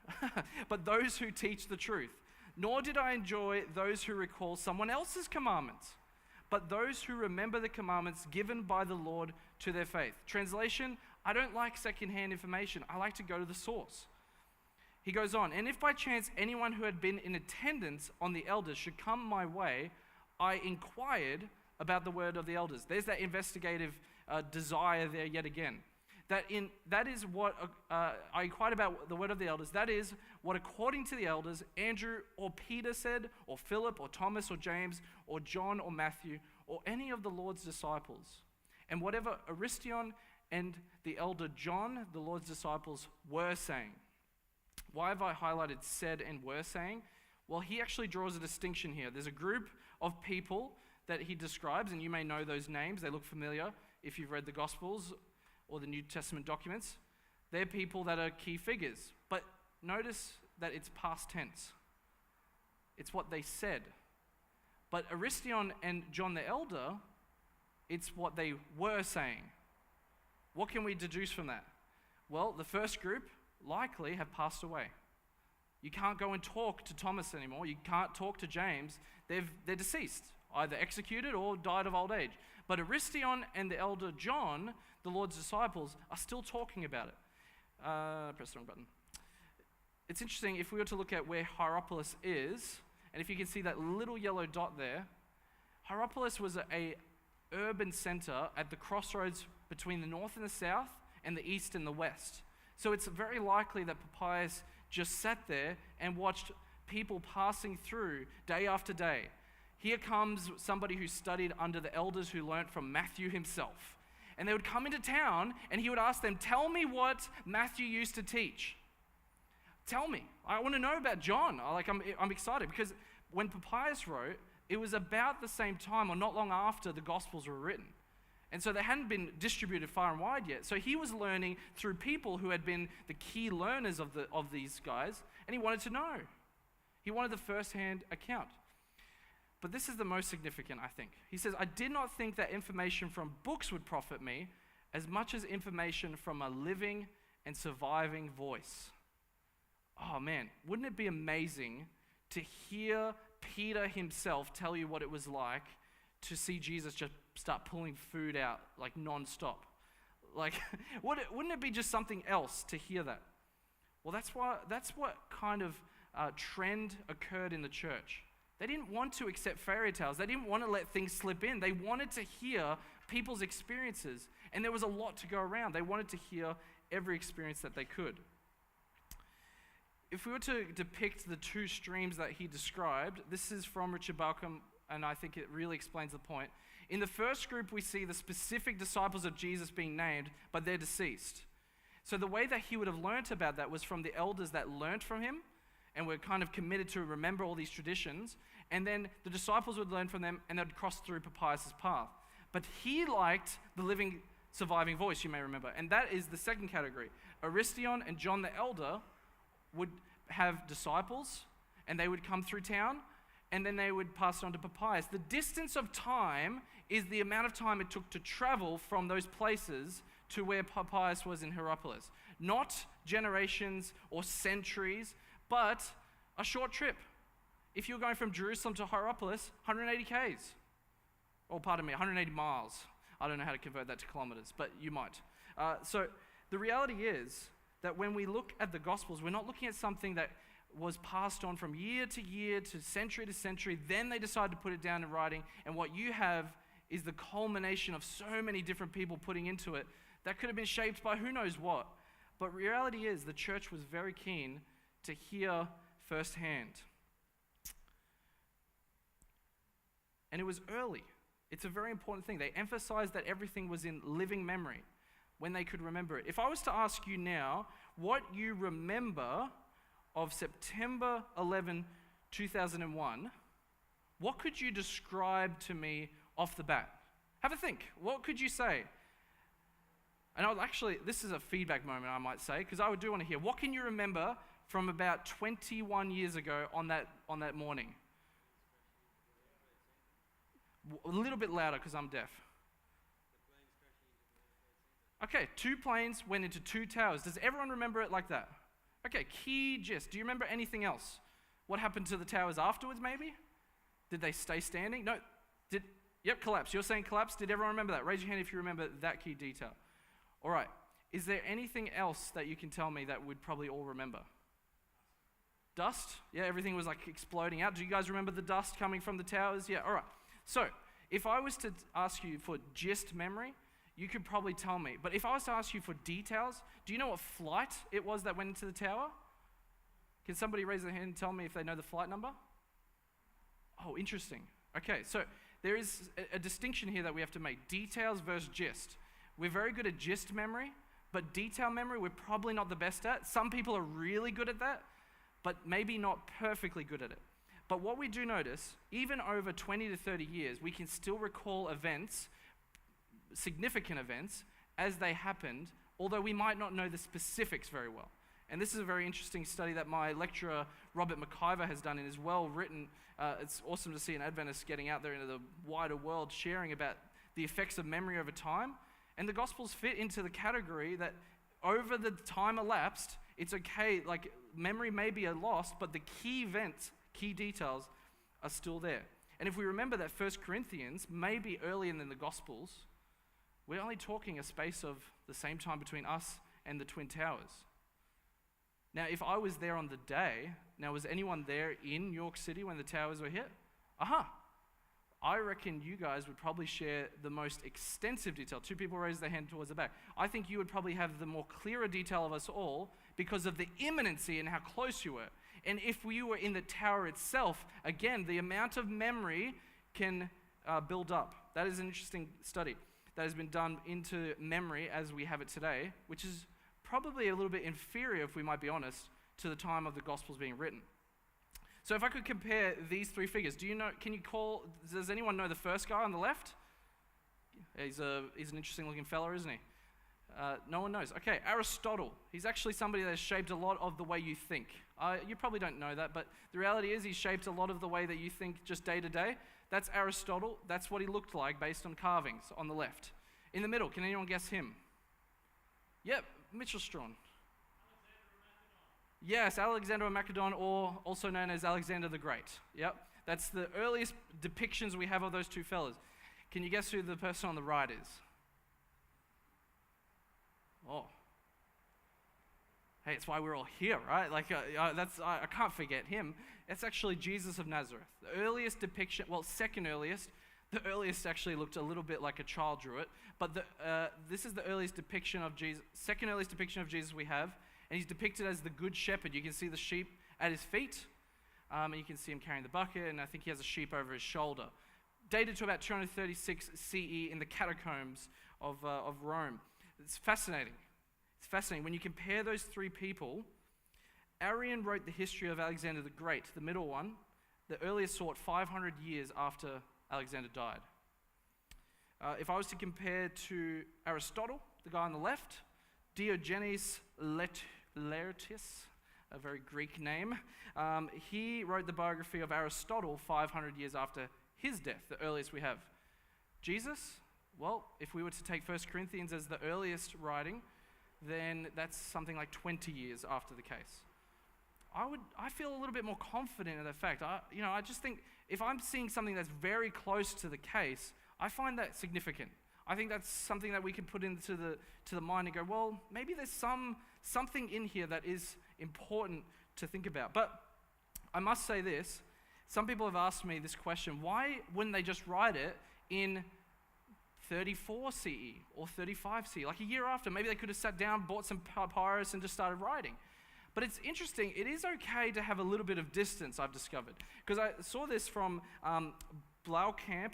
But those who teach the truth. Nor did I enjoy those who recall someone else's commandments, but those who remember the commandments given by the Lord to their faith. Translation: I don't like secondhand information. I like to go to the source. He goes on, and if by chance anyone who had been in attendance on the elders should come my way, I inquired about the word of the elders. There's that investigative desire there yet again. That is what I inquired about the word of the elders. That is what, according to the elders, Andrew or Peter said, or Philip or Thomas or James or John or Matthew or any of the Lord's disciples. And whatever Aristion and the elder John, the Lord's disciples, were saying. Why have I highlighted said and were saying? Well, he actually draws a distinction here. There's a group of people that he describes, and you may know those names. They look familiar if you've read the Gospels or the New Testament documents. They're people that are key figures. But notice that it's past tense. It's what they said. But Aristion and John the Elder, it's what they were saying. What can we deduce from that? Well, the first group likely have passed away. You can't go and talk to Thomas anymore. You can't talk to James. They're deceased, either executed or died of old age. But Aristion and the elder John, the Lord's disciples, are still talking about it. Press the wrong button. It's interesting, if we were to look at where Hierapolis is, and if you can see that little yellow dot there, Hierapolis was a urban center at the crossroads between the north and the south and the east and the west. So it's very likely that Papyrus just sat there and watched people passing through day after day. Here comes somebody who studied under the elders who learnt from Matthew himself. And they would come into town and he would ask them, tell me what Matthew used to teach. Tell me. I want to know about John. I'm excited because when Papyrus wrote, it was about the same time or not long after the Gospels were written. And so they hadn't been distributed far and wide yet. So he was learning through people who had been the key learners of these guys, and he wanted to know. He wanted the first-hand account. But this is the most significant, I think. He says, I did not think that information from books would profit me as much as information from a living and surviving voice. Oh man, wouldn't it be amazing to hear Peter himself tell you what it was like to see Jesus just start pulling food out like non-stop? Like, wouldn't it be just something else to hear that? Well, that's what kind of trend occurred in the church. They didn't want to accept fairy tales. They didn't want to let things slip in. They wanted to hear people's experiences, and there was a lot to go around. They wanted to hear every experience that they could. If we were to depict the 2 streams that he described, this is from Richard Balcom, and I think it really explains the point. In the first group, we see the specific disciples of Jesus being named, but they're deceased. So the way that he would have learnt about that was from the elders that learnt from him and were kind of committed to remember all these traditions, and then the disciples would learn from them and they'd cross through Papyrus' path. But he liked the living, surviving voice, you may remember, and that is the second category. Aristion and John the Elder would have disciples, and they would come through town, and then they would pass it on to Papyrus. The distance of time is the amount of time it took to travel from those places to where Papyrus was in Hierapolis. Not generations or centuries, but a short trip. If you're going from Jerusalem to Hierapolis, 180 k's. Or pardon me, 180 miles. I don't know how to convert that to kilometers, but you might. So the reality is that when we look at the Gospels, we're not looking at something that was passed on from year to year to century, then they decided to put it down in writing, and what you have is the culmination of so many different people putting into it That could have been shaped by who knows what. But reality is the church was very keen to hear firsthand. And it was early. It's a very important thing. They emphasized that everything was in living memory when they could remember it. If I was to ask you now what you remember of September 11, 2001, what could you describe to me off the bat? Have a think. What could you say? And this is a feedback moment, I might say, because I do want to hear. What can you remember from about 21 years ago on that morning? A little bit louder because I'm deaf. Okay, 2 planes went into 2 towers. Does everyone remember it like that? Okay, key gist. Do you remember anything else? What happened to the towers afterwards, maybe? Did they stay standing? No. Yep, collapse. You're saying collapse. Did everyone remember that? Raise your hand if you remember that key detail. All right. Is there anything else that you can tell me that we'd probably all remember? Dust? Yeah, everything was like exploding out. Do you guys remember the dust coming from the towers? Yeah, all right. So, if I was to ask you for gist memory, you could probably tell me. But if I was to ask you for details, do you know what flight it was that went into the tower? Can somebody raise their hand and tell me if they know the flight number? Oh, interesting. Okay, so there is a distinction here that we have to make. Details versus gist. We're very good at gist memory, but detail memory we're probably not the best at. Some people are really good at that, but maybe not perfectly good at it. But what we do notice, even over 20 to 30 years, we can still recall events, significant events, as they happened, although we might not know the specifics very well. And this is a very interesting study that my lecturer, Robert McIver, has done and is well written. It's awesome to see an Adventist getting out there into the wider world, sharing about the effects of memory over time. And the Gospels fit into the category that over the time elapsed, it's okay, like memory may be lost, but the key events, key details are still there. And if we remember that 1 Corinthians may be earlier than the Gospels, we're only talking a space of the same time between us and the Twin Towers. Now, if I was there on the day, now was anyone there in York City when the towers were hit? Aha! I reckon you guys would probably share the most extensive detail. 2 people raised their hand towards the back. I think you would probably have the more clearer detail of us all because of the imminency and how close you were. And if you were in the tower itself, again, the amount of memory can build up. That is an interesting study that has been done into memory as we have it today, which is probably a little bit inferior, if we might be honest, to the time of the Gospels being written. So if I could compare these 3 figures, does anyone know the first guy on the left? He's an interesting looking fellow, isn't he? No one knows. Okay, Aristotle. He's actually somebody that has shaped a lot of the way you think. You probably don't know that, but the reality is he's shaped a lot of the way that you think just day to day. That's Aristotle. That's what he looked like based on carvings on the left. In the middle, can anyone guess him? Yep, Mitchell Strawn. Yes, Alexander of Macedon, or also known as Alexander the Great. Yep, that's the earliest depictions we have of those 2 fellas. Can you guess who the person on the right is? Oh. Hey, it's why we're all here, right? I can't forget him. It's actually Jesus of Nazareth. The earliest depiction, second earliest. The earliest actually looked a little bit like a child drew it, but this is the earliest depiction of Jesus, second earliest depiction of Jesus we have. And he's depicted as the good shepherd. You can see the sheep at his feet, and you can see him carrying the bucket, and I think he has a sheep over his shoulder. Dated to about 236 CE in the catacombs of Rome. It's fascinating. It's fascinating. When you compare those 3 people, Arrian wrote the history of Alexander the Great, the middle one, the earliest sort 500 years after Alexander died. If I was to compare to Aristotle, the guy on the left, Diogenes Laertius, a very Greek name. He wrote the biography of Aristotle 500 years after his death, the earliest we have. Jesus, if we were to take 1 Corinthians as the earliest writing, then that's something like 20 years after the case. I feel a little bit more confident in that fact. I just think if I'm seeing something that's very close to the case, I find that significant. I think that's something that we can put into the mind and go, maybe there's something in here that is important to think about. But I must say this, some people have asked me this question, why wouldn't they just write it in 34 CE or 35 CE, like a year after. Maybe they could have sat down, bought some papyrus, and just started writing. But it's interesting, it is okay to have a little bit of distance, I've discovered. Because I saw this from Blaukamp,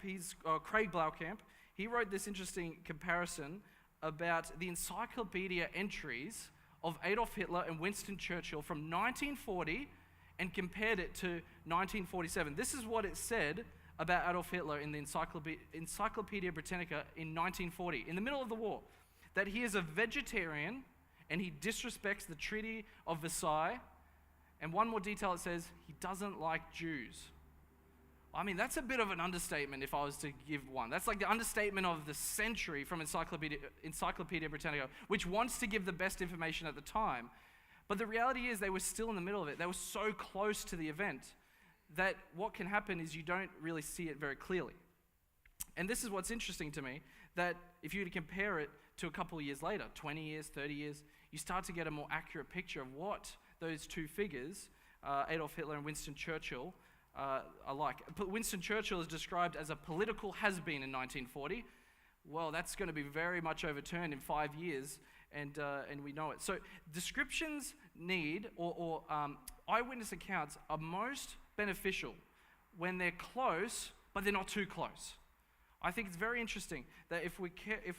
Craig Blaukamp. He wrote this interesting comparison about the encyclopedia entries of Adolf Hitler and Winston Churchill from 1940 and compared it to 1947. This is what it said about Adolf Hitler in the Encyclopedia Britannica in 1940, in the middle of the war, that he is a vegetarian and he disrespects the Treaty of Versailles. And one more detail, it says he doesn't like Jews. I mean, that's a bit of an understatement if I was to give one. That's like the understatement of the century from Encyclopedia Britannica, which wants to give the best information at the time. But the reality is they were still in the middle of it. They were so close to the event that what can happen is you don't really see it very clearly. And this is what's interesting to me, that if you were to compare it to a couple of years later, 20 years, 30 years, you start to get a more accurate picture of what those two figures, Adolf Hitler and Winston Churchill, are like. But Winston Churchill is described as a political has-been in 1940. Well, that's going to be very much overturned in 5 years, and we know it. So descriptions need, or eyewitness accounts are most beneficial when they're close, but they're not too close. I think it's very interesting that if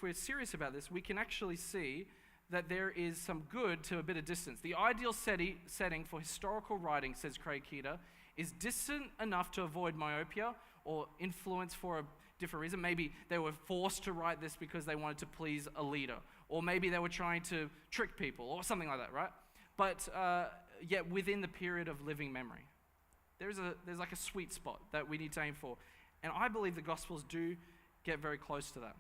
we're serious about this, we can actually see that there is some good to a bit of distance. The ideal setting for historical writing, says Craig Keeter, is distant enough to avoid myopia or influence for a different reason. Maybe they were forced to write this because they wanted to please a leader, or maybe they were trying to trick people, or something like that, right? But yet within the period of living memory. There's like a sweet spot that we need to aim for. And I believe the Gospels do get very close to that.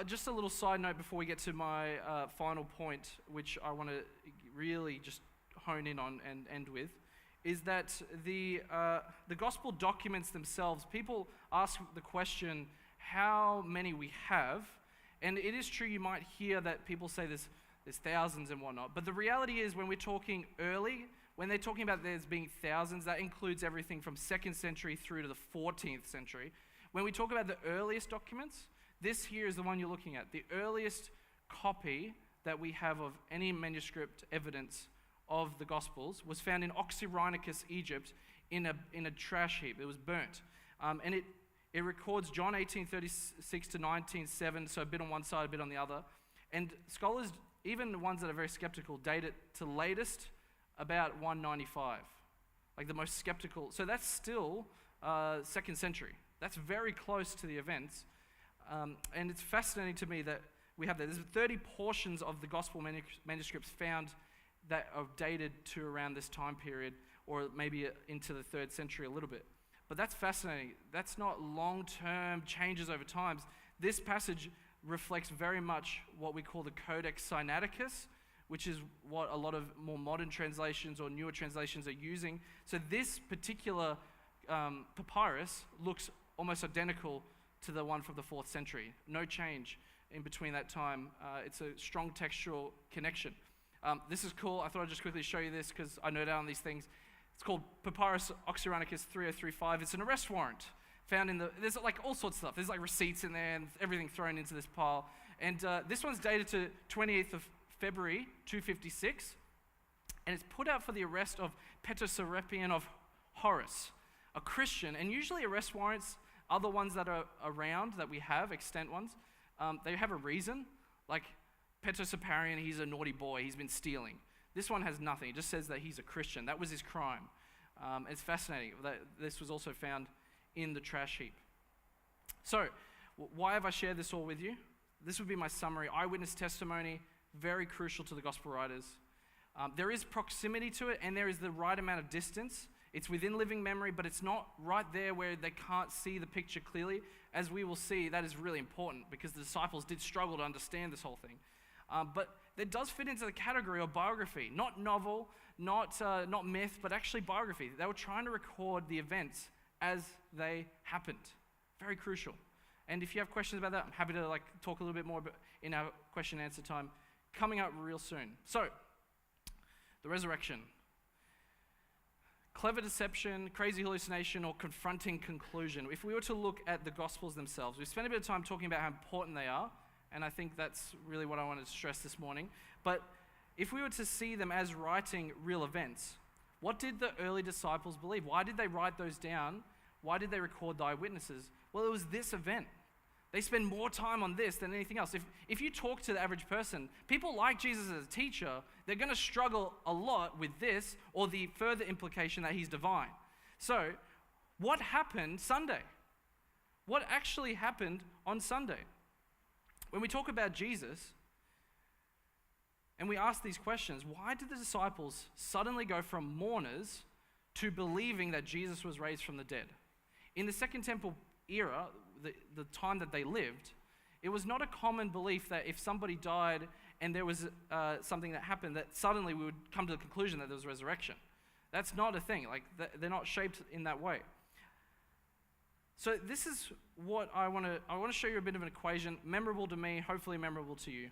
Just a little side note before we get to my final point, which I want to really just hone in on and end with, is that the Gospel documents themselves. People ask the question, how many we have? And it is true, you might hear that people say there's thousands and whatnot. But the reality is, when we're talking early, when they're talking about there's being thousands, that includes everything from 2nd century through to the 14th century. When we talk about the earliest documents, this here is the one you're looking at. The earliest copy that we have of any manuscript evidence of the Gospels was found in Oxyranicus, Egypt, in a trash heap. It was burnt. And it records John 18:36 to 19:7, so a bit on one side, a bit on the other. And scholars, even the ones that are very skeptical, date it to latest about 195, like the most skeptical. So that's still 2nd century. That's very close to the events. And it's fascinating to me that we have that. There's 30 portions of the gospel manuscripts found that are dated to around this time period, or maybe into the 3rd century a little bit. But that's fascinating. That's not long-term changes over time. This passage reflects very much what we call the Codex Sinaiticus, which is what a lot of more modern translations or newer translations are using. So this particular papyrus looks almost identical to the one from the 4th century. No change in between that time. It's a strong textual connection. This is cool. I thought I'd just quickly show you this because I know down these things. It's called Papyrus Oxyranicus 3035. It's an arrest warrant found in there's like all sorts of stuff. There's like receipts in there and everything thrown into this pile. And this one's dated to 28th of February 256. And it's put out for the arrest of Peter of Horace, a Christian. And usually arrest warrants, other ones that are around that we have, extant ones, they have a reason. Like Peter he's a naughty boy, he's been stealing. This one has nothing. It just says that he's a Christian. That was his crime. It's fascinating that this was also found in the trash heap. So, why have I shared this all with you? This would be my summary. Eyewitness testimony, very crucial to the gospel writers. There is proximity to it, and there is the right amount of distance. It's within living memory, but it's not right there where they can't see the picture clearly. As we will see, that is really important because the disciples did struggle to understand this whole thing. But it does fit into the category of biography, not novel, not myth, but actually biography. They were trying to record the events as they happened. Very crucial. And if you have questions about that, I'm happy to talk a little bit more in our question and answer time coming up real soon. So, the resurrection. clever deception, crazy hallucination, or confronting conclusion. If we were to look at the Gospels themselves, we've spent a bit of time talking about how important they are, and I think that's really what I wanted to stress this morning. But if we were to see them as writing real events, what did the early disciples believe? Why did they write those down? Why did they record the eyewitnesses? Well, it was this event. They spend more time on this than anything else. If you talk to the average person, people like Jesus as a teacher, they're going to struggle a lot with this or the further implication that he's divine. So, what happened Sunday? What actually happened on Sunday? When we talk about Jesus and we ask these questions, why did the disciples suddenly go from mourners to believing that Jesus was raised from the dead? In the Second Temple era, the time that they lived, it was not a common belief that if somebody died and there was something that happened, that suddenly we would come to the conclusion that there was resurrection. That's not a thing. Like, they're not shaped in that way. So this is what I want to show you a bit of an equation, memorable to me, hopefully memorable to you.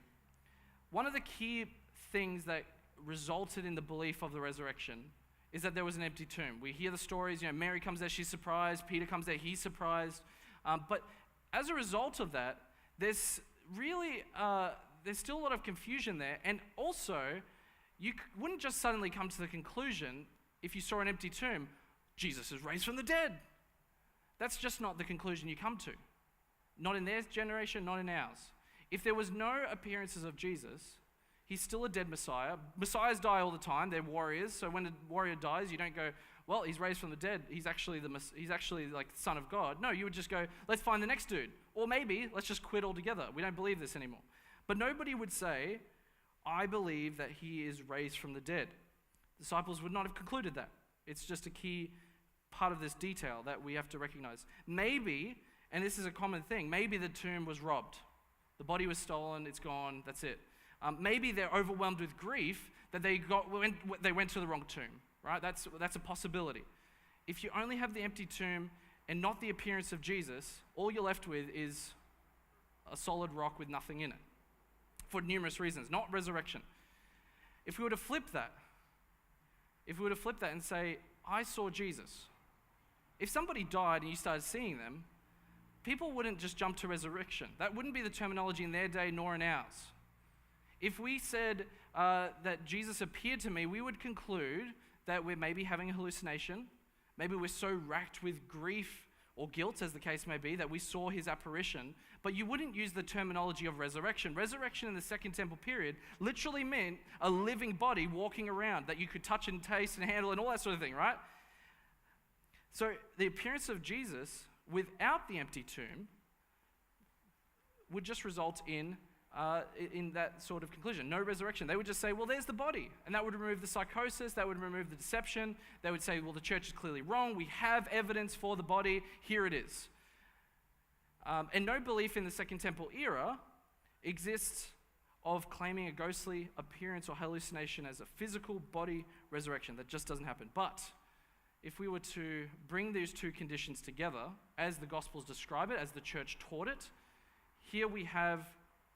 One of the key things that resulted in the belief of the resurrection is that there was an empty tomb. We hear the stories, Mary comes there, she's surprised. Peter comes there, he's surprised. But as a result of that, there's still a lot of confusion there. And also, you wouldn't just suddenly come to the conclusion, if you saw an empty tomb, Jesus is raised from the dead. That's just not the conclusion you come to. Not in their generation, not in ours. If there was no appearances of Jesus, he's still a dead Messiah. Messiahs die all the time. They're warriors. So when a warrior dies, you don't go, well, he's raised from the dead. He's actually like the Son of God. No, you would just go, let's find the next dude. Or maybe let's just quit altogether. We don't believe this anymore. But nobody would say, I believe that he is raised from the dead. Disciples would not have concluded that. It's just a key part of this detail that we have to recognize. Maybe, and this is a common thing, maybe the tomb was robbed. The body was stolen, it's gone, that's it. Maybe they're overwhelmed with grief that they went to the wrong tomb, right? That's a possibility. If you only have the empty tomb and not the appearance of Jesus, all you're left with is a solid rock with nothing in it, for numerous reasons, not resurrection. If we were to flip that and say, I saw Jesus. If somebody died and you started seeing them, people wouldn't just jump to resurrection. That wouldn't be the terminology in their day nor in ours. If we said that Jesus appeared to me, we would conclude that we're maybe having a hallucination. Maybe we're so racked with grief or guilt, as the case may be, that we saw his apparition. But you wouldn't use the terminology of resurrection. Resurrection in the Second Temple period literally meant a living body walking around that you could touch and taste and handle and all that sort of thing, right? So the appearance of Jesus without the empty tomb would just result in that sort of conclusion. No resurrection. They would just say, well, there's the body. And that would remove the psychosis. That would remove the deception. They would say, well, the church is clearly wrong. We have evidence for the body. Here it is. And no belief in the Second Temple era exists of claiming a ghostly appearance or hallucination as a physical body resurrection. That just doesn't happen. But if we were to bring these two conditions together, as the Gospels describe it, as the church taught it, here we have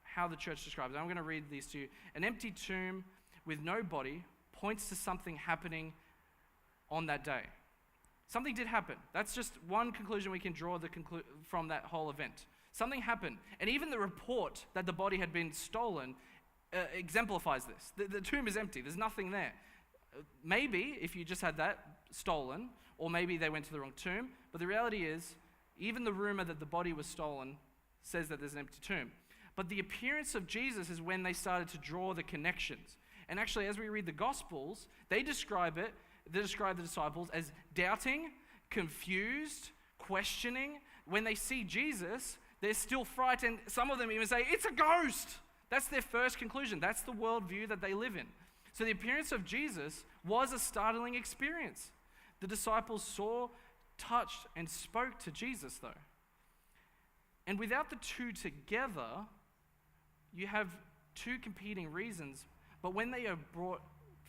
how the church describes it. I'm going to read these to you. An empty tomb with no body points to something happening on that day. Something did happen. That's just one conclusion we can draw from that whole event. Something happened. And even the report that the body had been stolen exemplifies this. The tomb is empty. There's nothing there. Maybe if you just had that stolen, or maybe they went to the wrong tomb, but the reality is, even the rumor that the body was stolen says that there's an empty tomb. But the appearance of Jesus is when they started to draw the connections. And actually, as we read the Gospels, they describe the disciples as doubting, confused, questioning. When they see Jesus, they're still frightened. Some of them even say, it's a ghost. That's their first conclusion. That's the worldview that they live in. So the appearance of Jesus was a startling experience. The disciples saw, touched, and spoke to Jesus, though. And without the two together, you have two competing reasons. But when they are brought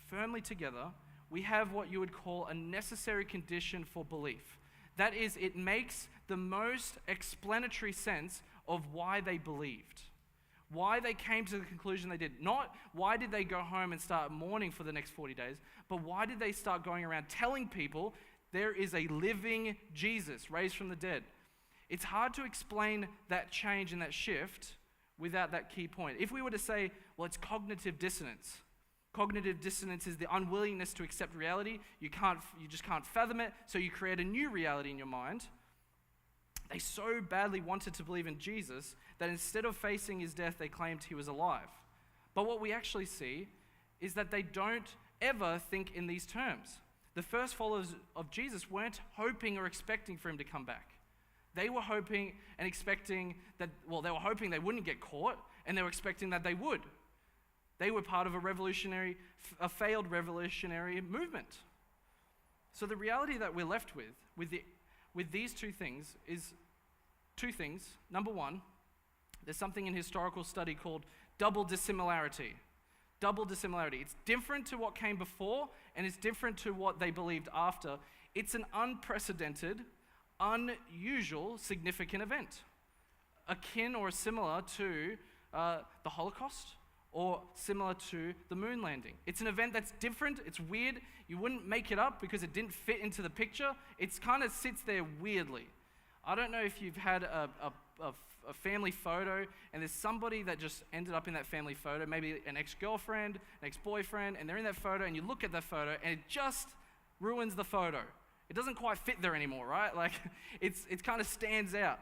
firmly together, we have what you would call a necessary condition for belief. That is, it makes the most explanatory sense of why they believed. Why they came to the conclusion they did. Not why did they go home and start mourning for the next 40 days, but why did they start going around telling people there is a living Jesus raised from the dead. It's hard to explain that change and that shift without that key point. If we were to say, well, it's cognitive dissonance. Cognitive dissonance is the unwillingness to accept reality. You just can't fathom it, so you create a new reality in your mind. They so badly wanted to believe in Jesus that instead of facing his death, they claimed he was alive. But what we actually see is that they don't ever think in these terms. The first followers of Jesus weren't hoping or expecting for him to come back. They were hoping and expecting that, well, they were hoping they wouldn't get caught, and they were expecting that they would. They were part of a failed revolutionary movement. So the reality that we're left with these two things is two things. Number one, there's something in historical study called double dissimilarity. Double dissimilarity. It's different to what came before, and it's different to what they believed after. It's an unprecedented, unusual, significant event, akin or similar to the Holocaust, or similar to the moon landing. It's an event that's different, it's weird, you wouldn't make it up because it didn't fit into the picture. It kind of sits there weirdly. I don't know if you've had a family photo and there's somebody that just ended up in that family photo, maybe an ex-girlfriend, an ex-boyfriend, and they're in that photo and you look at that photo and it just ruins the photo. It doesn't quite fit there anymore, right? Like, it kind of stands out.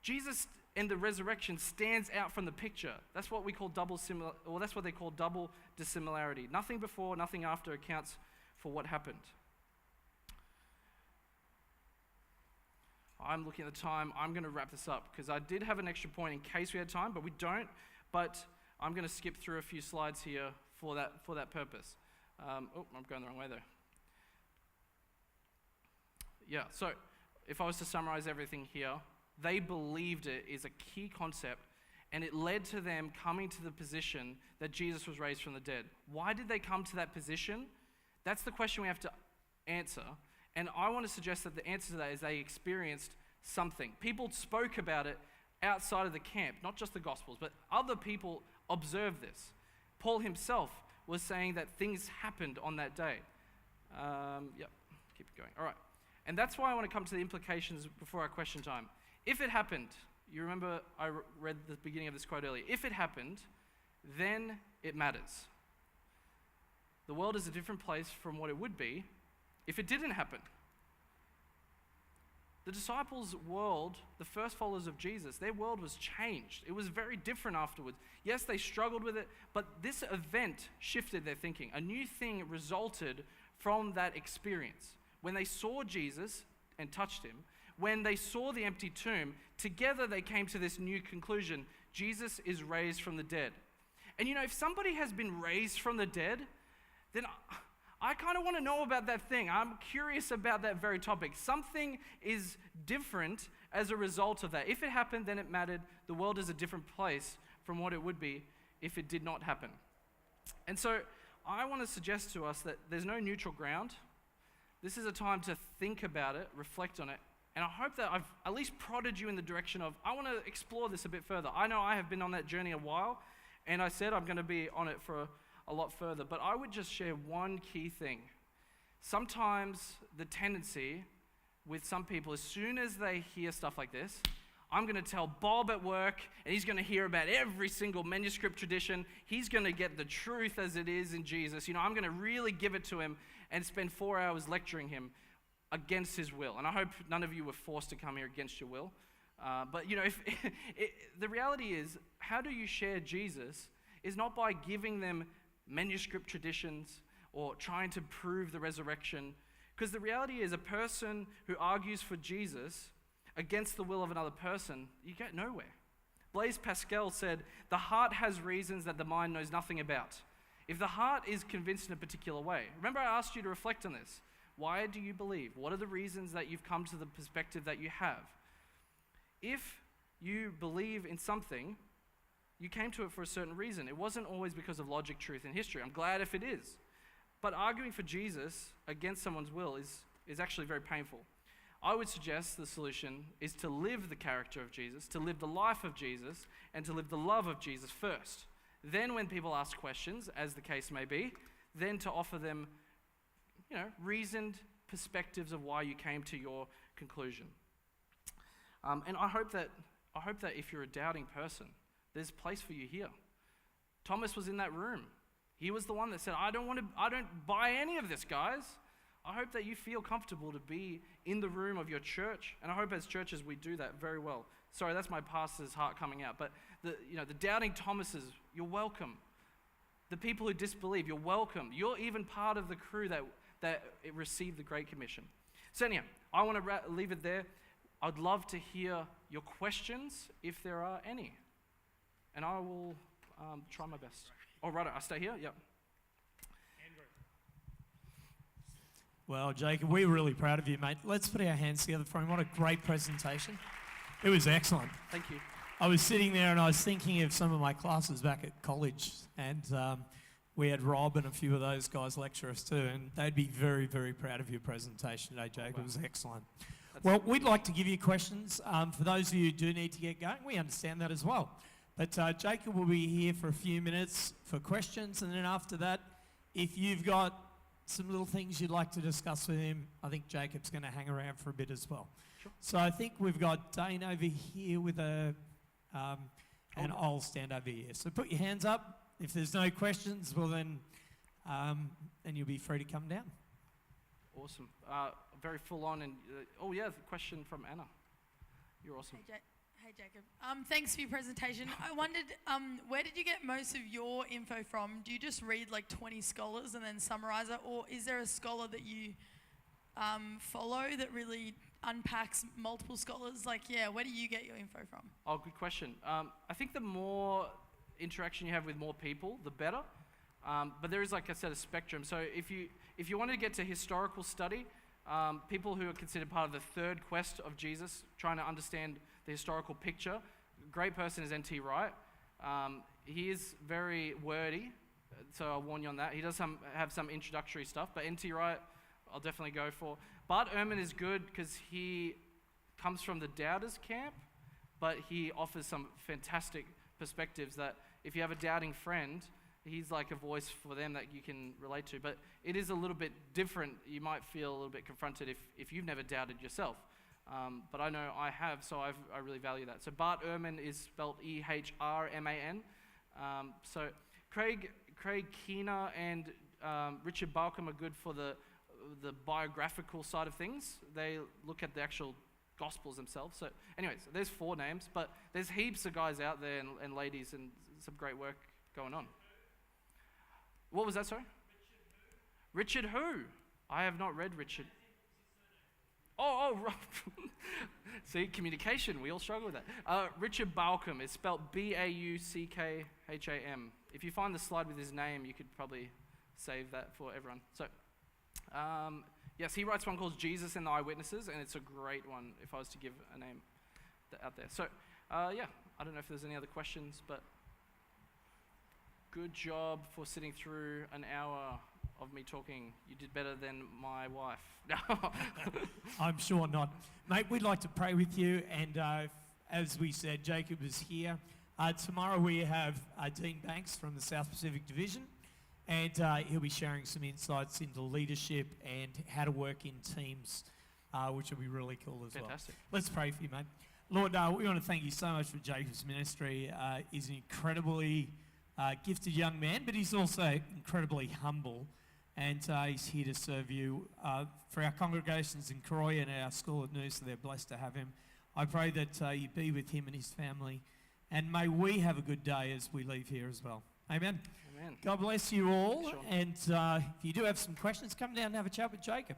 Jesus and the resurrection stands out from the picture. That's what we call that's what they call double dissimilarity. Nothing before, nothing after accounts for what happened. I'm looking at the time. I'm going to wrap this up because I did have an extra point in case we had time, but we don't. But I'm going to skip through a few slides here for that purpose. I'm going the wrong way there. Yeah, so if I was to summarize everything here, they believed it is a key concept, and it led to them coming to the position that Jesus was raised from the dead. Why did they come to that position? That's the question we have to answer. And I want to suggest that the answer to that is they experienced something. People spoke about it outside of the camp, not just the Gospels, but other people observed this. Paul himself was saying that things happened on that day. Keep it going. All right. And that's why I want to come to the implications before our question time. If it happened, you remember I read the beginning of this quote earlier. If it happened, then it matters. The world is a different place from what it would be if it didn't happen. The disciples' world, the first followers of Jesus, their world was changed. It was very different afterwards. Yes, they struggled with it, but this event shifted their thinking. A new thing resulted from that experience. When they saw Jesus and touched him, when they saw the empty tomb, together they came to this new conclusion: Jesus is raised from the dead. And you know, if somebody has been raised from the dead, then I kind of want to know about that thing. I'm curious about that very topic. Something is different as a result of that. If it happened, then it mattered. The world is a different place from what it would be if it did not happen. And so I want to suggest to us that there's no neutral ground. This is a time to think about it, reflect on it, and I hope that I've at least prodded you in the direction of, I want to explore this a bit further. I know I have been on that journey a while, and I said I'm going to be on it for a lot further, but I would just share one key thing. Sometimes the tendency with some people, as soon as they hear stuff like this, I'm going to tell Bob at work, and he's going to hear about every single manuscript tradition. He's going to get the truth as it is in Jesus. You know, I'm going to really give it to him and spend 4 hours lecturing him against his will. And I hope none of you were forced to come here against your will. But, you know, the reality is, how do you share Jesus is not by giving them manuscript traditions or trying to prove the resurrection. Because the reality is, a person who argues for Jesus against the will of another person, you get nowhere. Blaise Pascal said, the heart has reasons that the mind knows nothing about. If the heart is convinced in a particular way, remember I asked you to reflect on this. Why do you believe? What are the reasons that you've come to the perspective that you have? If you believe in something, you came to it for a certain reason. It wasn't always because of logic, truth, and history. I'm glad if it is. But arguing for Jesus against someone's will is actually very painful. I would suggest the solution is to live the character of Jesus, to live the life of Jesus, and to live the love of Jesus first. Then when people ask questions, as the case may be, then to offer them, reasoned perspectives of why you came to your conclusion. And I hope that if you're a doubting person, there's place for you here. Thomas was in that room. He was the one that said, I don't buy any of this, guys. I hope that you feel comfortable to be in the room of your church, and I hope as churches we do that very well. Sorry, that's my pastor's heart coming out, but the doubting Thomases, you're welcome. The people who disbelieve, you're welcome. You're even part of the crew that received the Great Commission. So anyhow, I want to leave it there. I'd love to hear your questions if there are any, and I will try my best. Oh, right, I stay here? Yep. Well, Jacob, we're really proud of you, mate. Let's put our hands together for him. What a great presentation. It was excellent. Thank you. I was sitting there and I was thinking of some of my classes back at college, and we had Rob and a few of those guys lecture us too, and they'd be very, very proud of your presentation today, Jacob. It was excellent. Well, we'd like to give you questions. For those of you who do need to get going, we understand that as well. But Jacob will be here for a few minutes for questions, and then after that, if you've got some little things you'd like to discuss with him, I think Jacob's going to hang around for a bit as well. Sure. So I think we've got Dane over here with and I'll stand over here. So put your hands up. If there's no questions, well then you'll be free to come down. Awesome. Very full on. And the question from Anna. You're awesome. Hey Jacob. Thanks for your presentation. I wondered, where did you get most of your info from? Do you just read like 20 scholars and then summarize it, or is there a scholar that you follow that really unpacks multiple scholars? Where do you get your info from? Oh, good question. I think the more interaction you have with more people, the better. But there is, like I said, a spectrum. So if you want to get to historical study, people who are considered part of the third quest of Jesus, trying to understand the historical picture, a great person is N.T. Wright. He is very wordy, so I'll warn you on that. He does have some introductory stuff, but N.T. Wright, I'll definitely go for. Bart Ehrman is good because he comes from the doubters camp, but he offers some fantastic perspectives that if you have a doubting friend, he's like a voice for them that you can relate to. But it is a little bit different. You might feel a little bit confronted if you've never doubted yourself. But I know I have, so I really value that. So Bart Ehrman is spelled E-H-R-M-A-N. So Craig Keener and Richard Balcom are good for the biographical side of things. They look at the actual Gospels themselves. So anyways, there's 4 names, but there's heaps of guys out there and ladies and some great work going on. What was that, sorry? Richard who? I have not read Richard. Oh, see, communication, we all struggle with that. Richard Balcom is spelled B-A-U-C-K-H-A-M. If you find the slide with his name, you could probably save that for everyone. So, yes, he writes one called Jesus and the Eyewitnesses, and it's a great one if I was to give a name out there. So, I don't know if there's any other questions, but good job for sitting through an hour of me talking. You did better than my wife. I'm sure not. Mate, we'd like to pray with you, and as we said, Jacob is here. Tomorrow we have Dean Banks from the South Pacific Division, and he'll be sharing some insights into leadership and how to work in teams, which will be really cool as Fantastic. well. Let's pray for you, mate. Lord, we want to thank you so much for Jacob's ministry. He's an incredibly gifted young man, but he's also incredibly humble, and he's here to serve you. For our congregations in Croy and our school at Noosa, they're blessed to have him. I pray that you be with him and his family, and may we have a good day as we leave here as well. Amen. Amen. God bless you all, Sure. and if you do have some questions, come down and have a chat with Jacob.